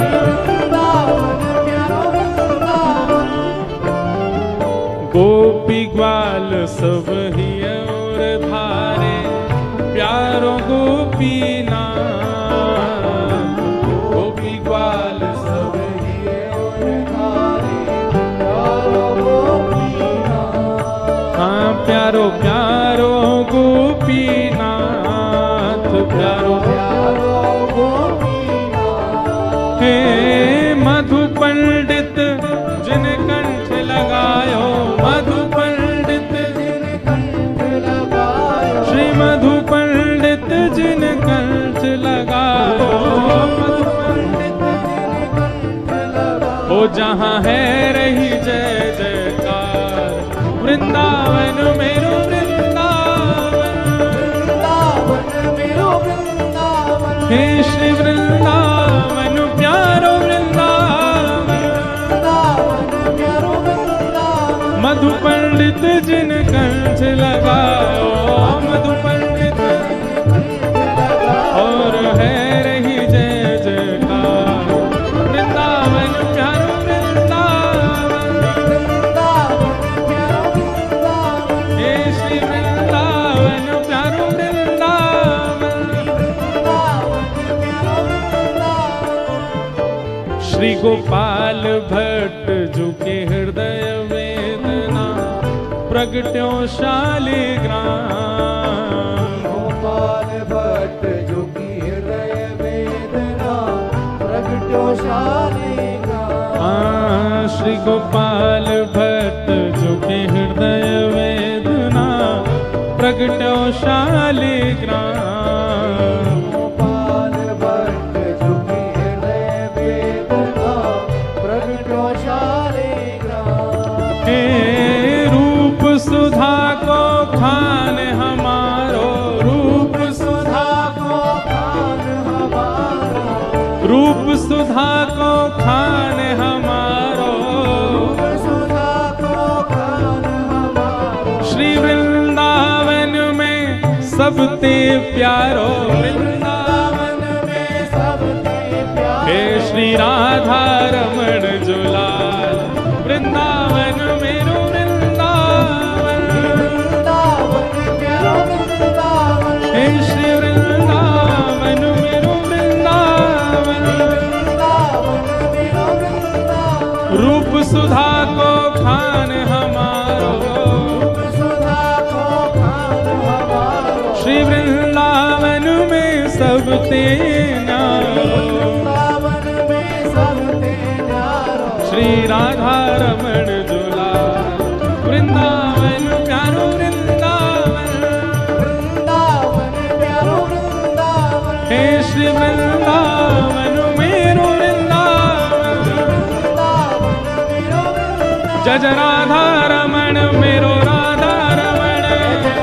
गोपी ग्वाल सब ही और धारे, प्यारो गोपी नाम, गोपी ग्वाल सब ही और धारे, प्यारो गोपी नाथ। हाँ प्यारो प्यारो गोपी नाथ, प्यारो प्यारो गोपी नाथ। हे मधु पंडित जिन कंठ लगायो, मधु पंडित जिन कंठ लगायो, श्री मधु पंडित जिन कंठ लगायो, मधु पंडित जिन कंठ लगायो। ओ जहाँ है रही जय जयकार, वृंदावन मेरो वृंदावन, वृंदावन मेरो वृंदावन। हे श्री वृंदावन प्यारो वृंदावन। वृंदावन प्यारो वृंदावन। मधु पंडित जिन कंठ लगायो, मधु पंडित और है रही जय जयकार, वृंदावन प्यारो वृंदावन, वृंदावन प्यारो वृंदावन। हे श्री गोपाल भट्ट झुके हृदय वेदना प्रगट्यो शालिग्राम। गोपाल भट्ट झुकी हृदय वेदना प्रगट्यो शालिग्राम। श्री गोपाल भट्ट झुके हृदय वेदना प्रगट्यो शालिग्राम। गोपाल भट्ट झुकी हृदय वेदना प्रगट्यो शालिग्राम। हे रूप सुधा को खान हमारो, रूप सुधा को खान हमारो, रूप सुधा को खान हमारो, रूप सुधा को खान हमारो। श्री वृंदावन में सबते प्यारो, वृंदावन में सबते प्यारो। हे श्री राधा रमण जुलाल, वृंदावन मेरो वृंदावन, वृंदावन प्यारो वृंदावन। हे श्री वृंदावन मेरो वृंदावन। वृंदावन मेरो वृंदावन। रूप सुधा को खान हमारो, रूप सुधा को खान हमारो। श्री वृंदावन में सबते न्यारो, वृंदावन में सबते न्यारो। श्री राधा रमण जुलाल, वृंदावन प्यारो वृंदावन। वृंदावन प्यारो वृंदावन। हे श्री वृंदावन मेरो वृंदावन। वृंदावन मेरो वृंदावन। जज राधा रमण मेरो राधा रमण,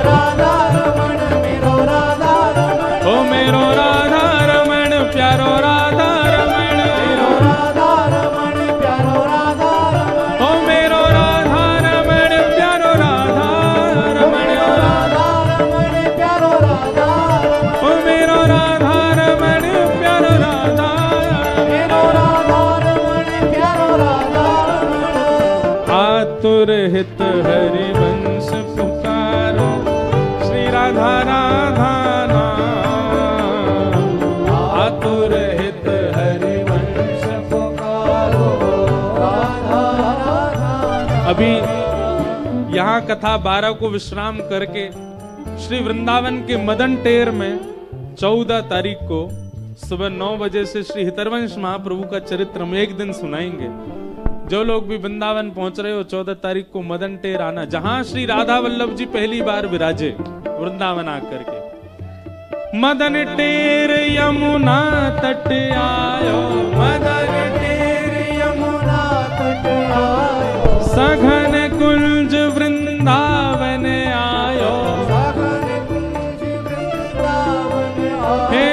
राधा रमण मेरो राधा रमण। ओ मेरो राधा रमण प्यारो राधा रमण, मेरो राधा रमण प्यारो राधा रमण। ओ मेरो राधा रमण प्यारो राधा रमण, राधा रमण प्यारो राधा रमण। ओ मेरो राधा रमण प्यारो राधा मेरो राधा रमण प्यारो राधा रमण। आतुर हित हरिवंश पुकारो, श्री राधा राधा नाम। आतुर हित हरिवंश पुकारो राधा राधा। अभी यहाँ कथा 12 को विश्राम करके श्री वृंदावन के मदन टेर में 14 तारीख को सुबह 9 बजे से श्री हितरवंश महाप्रभु का चरित्र हम एक दिन सुनाएंगे। जो लोग भी वृंदावन पहुंच रहे हो 14 तारीख को मदन टेर आना, जहां श्री राधा वल्लभ जी पहली बार विराजे वृंदावन आकर के। मदन टेर यमुना तट आयो, मदन टेर यमुना तट आयो। सघन कुंज वृंदावन आयो। सघन कुंज वृंदावन आयो। हे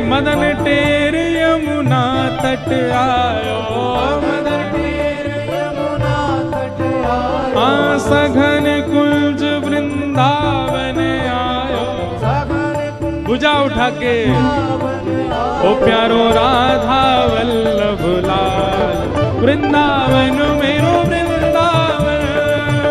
मदन टेर यमुना तट आयो, मदन टेर यमुना तट आयो। सघन कुंज वृंदावन आयो। सघन कुंज भुजा उठा के वृंदावन आयो। ओ प्यारो राधा वल्लभ लाल, वृंदावन मेरो वृंदावन।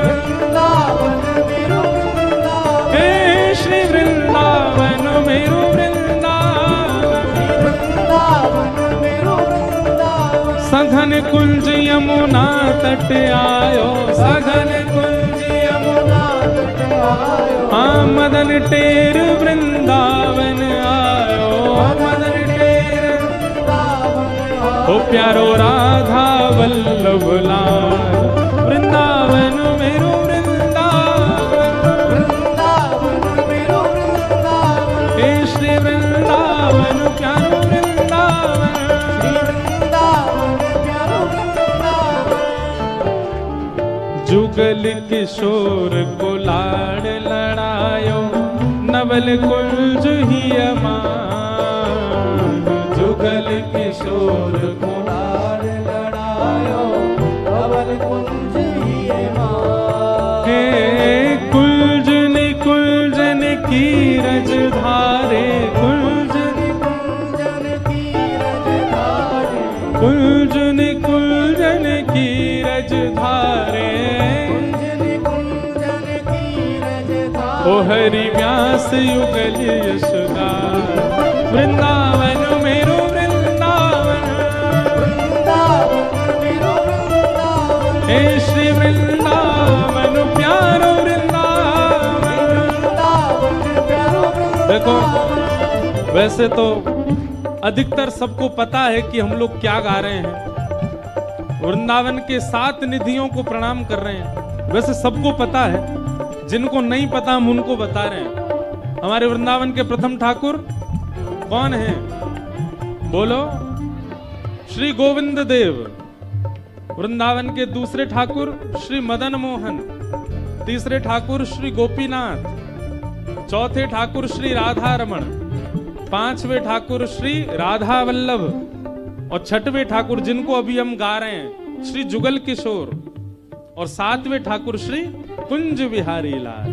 वृंदावन मेरो वृंदावन। हे श्री वृंदावन मेरो वृंदावन। वृंदावन मेरो वृंदावन। सघन कुंज यमुना तट आयो, सघन कुंज यमुना तट आयो। मदन टेर वृंदावन आयो, मदन टेर वृंदावन आयो। ओ प्यारो राधा वल्लभ लाल, वृंदावन मेरो वृंदावन। वृंदावन मेरो वृंदावन। हे श्री वृंदावन प्यारो वृंदावन। श्री वृंदावन प्यारो वृंदावन। जुगल किशोर को लाड़ लड़ायो, नवल कुंज ही अमान। जुगल किशोर को लाड़ लड़ायो। नवल कुंज ही मान। हे कुंजन कुंजन की रज धारे, कुंजन कुंजन की रजधारे। कुंजन कुंजन की रज धारे। कुंजन कुंजन की रजधारे। ओ हरि व्यास युगल यशोदा, वृंदावन मेरो वृंदावन। वृंदावन हे श्री वृंदावन प्यारो वृंदावन। देखो वैसे तो अधिकतर सबको पता है कि हम लोग क्या गा रहे हैं, वृंदावन के 7 निधियों को प्रणाम कर रहे हैं। वैसे सबको पता है, जिनको नहीं पता हम उनको बता रहे हैं। हमारे वृंदावन के प्रथम ठाकुर कौन हैं? बोलो, श्री गोविंद देव। वृंदावन के दूसरे ठाकुर श्री मदन मोहन, तीसरे ठाकुर श्री गोपीनाथ, चौथे ठाकुर श्री राधा रमण, पांचवें ठाकुर श्री राधा वल्लभ और छठवें ठाकुर जिनको अभी हम गा रहे हैं श्री जुगल किशोर और 7वें ठाकुर श्री कुंज बिहारी लाल।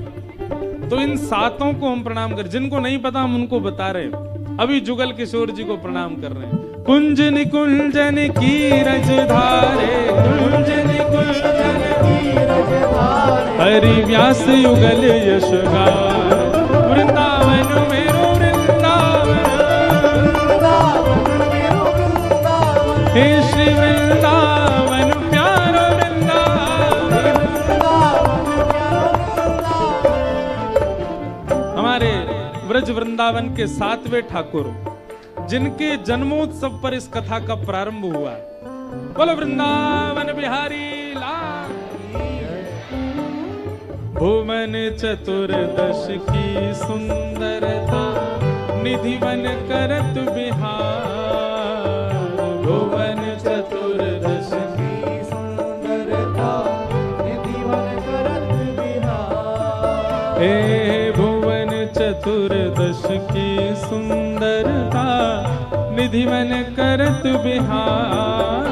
तो इन 7 को हम प्रणाम कर, जिनको नहीं पता हम उनको बता रहे हैं। अभी जुगल किशोर जी को प्रणाम कर रहे हैं। कुंज निकुंजन की रजधारे, कुंज निकुंजन की रजधारे, हरि व्यास युगल यश गाए। वृंदावन मेरो वृंदावन, हे श्री वृंदावन प्यारो वृंदावन। हमारे ब्रज वृंदावन के 7वें ठाकुर जिनके जन्मोत्सव पर इस कथा का प्रारंभ हुआ, बोलो वृंदावन बिहारी लाल। भुवन चतुर्दश की सुंदरता, निधिवन करत बिहार। भुवन चतुर्दश की सुंदरता, निधिवन करत बिहार। हे भुवन चतुर्दश की सुंदरता, निधिवन करत बिहार।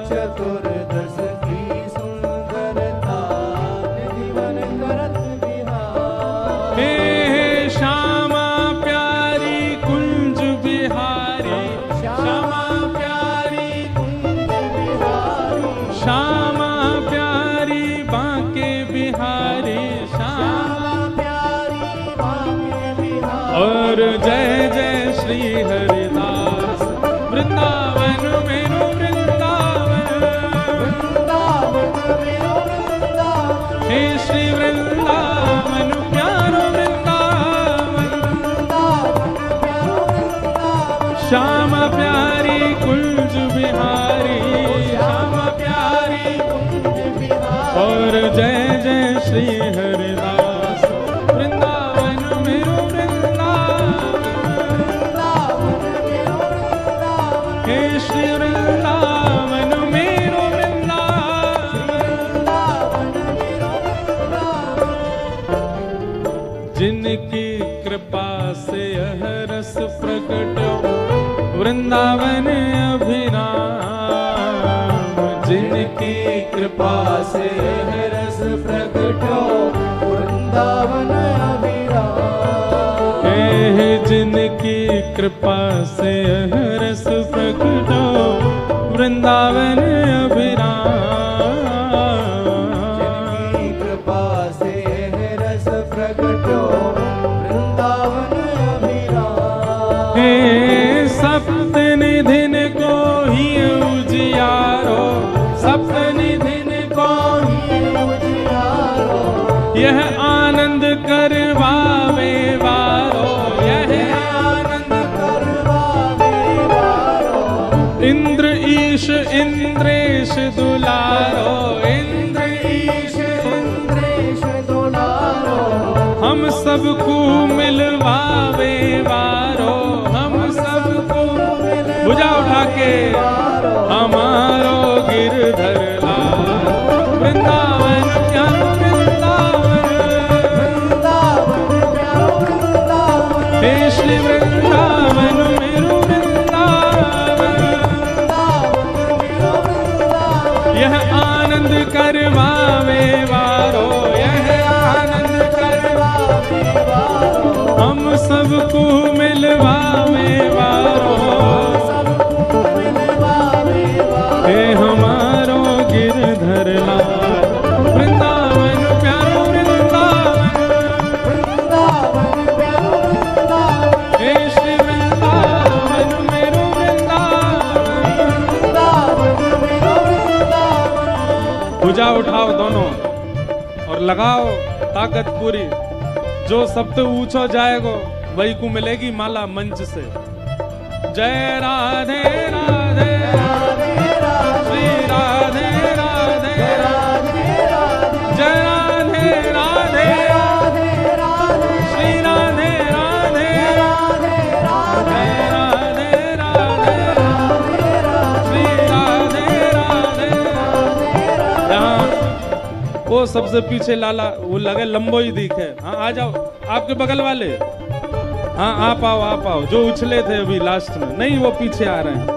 चतुर्दश की सुंदरता, निधिवन करत बिहार। हे श्यामा प्यारी कुंज बिहारी, श्यामा प्यारी कुंज बिहारी, श्यामा प्यारी बांके बिहारी, श्यामा प्यारी बांके बिहारी। और जय जय श्री हरिदास, वृंदावन मेरो वृंदावन, वृंदावन मेरो वृंदावन। हे श्री वृंदावन प्यारो वृंदावन, वृंदावन प्यारो वृंदावन। श्यामा प्यारी कुंज बिहारी, श्यामा प्यारी कुंज बिहारी। और जय जय श्री हरिदास, वृंदावन मेरो हे श्री वृंदावन मेरो वृंदावन। जिनकी कृपा से यह रस प्रकट वृंदावन अभिराम। जिनकी कृपा से यह रस प्रकट वृंदावन अभिराम। हे जिनकी कृपा से यह रस प्रकटो वृंदावन अभिराम। जिनकी कृपा से यह रस प्रकटो वृंदावन अभिराम। हे सप्त निधिन को ही उजियारो, सप्त निधिन को ही उजियारो। यह आनंद करवावे वारो, यह आनंद करवावे वारो। इंद्र ईश इंद्रेश दुलारो, इंद्र ईश इंद्रेश दुलारो। हम सबको मिलवावे वारो, हम सबको भुजा उठा के हमारो गिरधर लाल। वृंदावन प्यारो वृंदावन, वृंदावन प्यारो वृंदावन। हे श्री वृंदावन मेरो वृंदावन, वृंदावन मेरो वृंदावन। यह आनंद करवावे वारो, यह आनंद करवावे वारो। लगाओ ताकत पूरी, जो सबसे ऊंचा जाएगो वही को मिलेगी माला मंच से। जय राधे राधे श्री राधे राधे जय राधे राधे श्री राधे राधे जय राधे राधे श्री राधे राधे। यहाँ वो सबसे पीछे लाला वो लगे लंबो ही दिखे। हाँ आ जाओ आपके बगल वाले, हाँ आप आओ, जो उछले थे अभी लास्ट में, नहीं वो पीछे आ रहे हैं।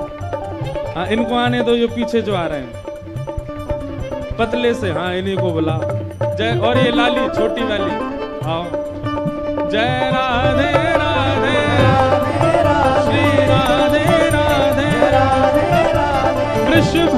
हाँ इनको आने दो, ये पीछे जो आ रहे हैं पतले से, हाँ इन्हीं को बुला। जय, और ये लाली छोटी वाली आओ। जय राधे राधे श्री राधे राधे वृषभ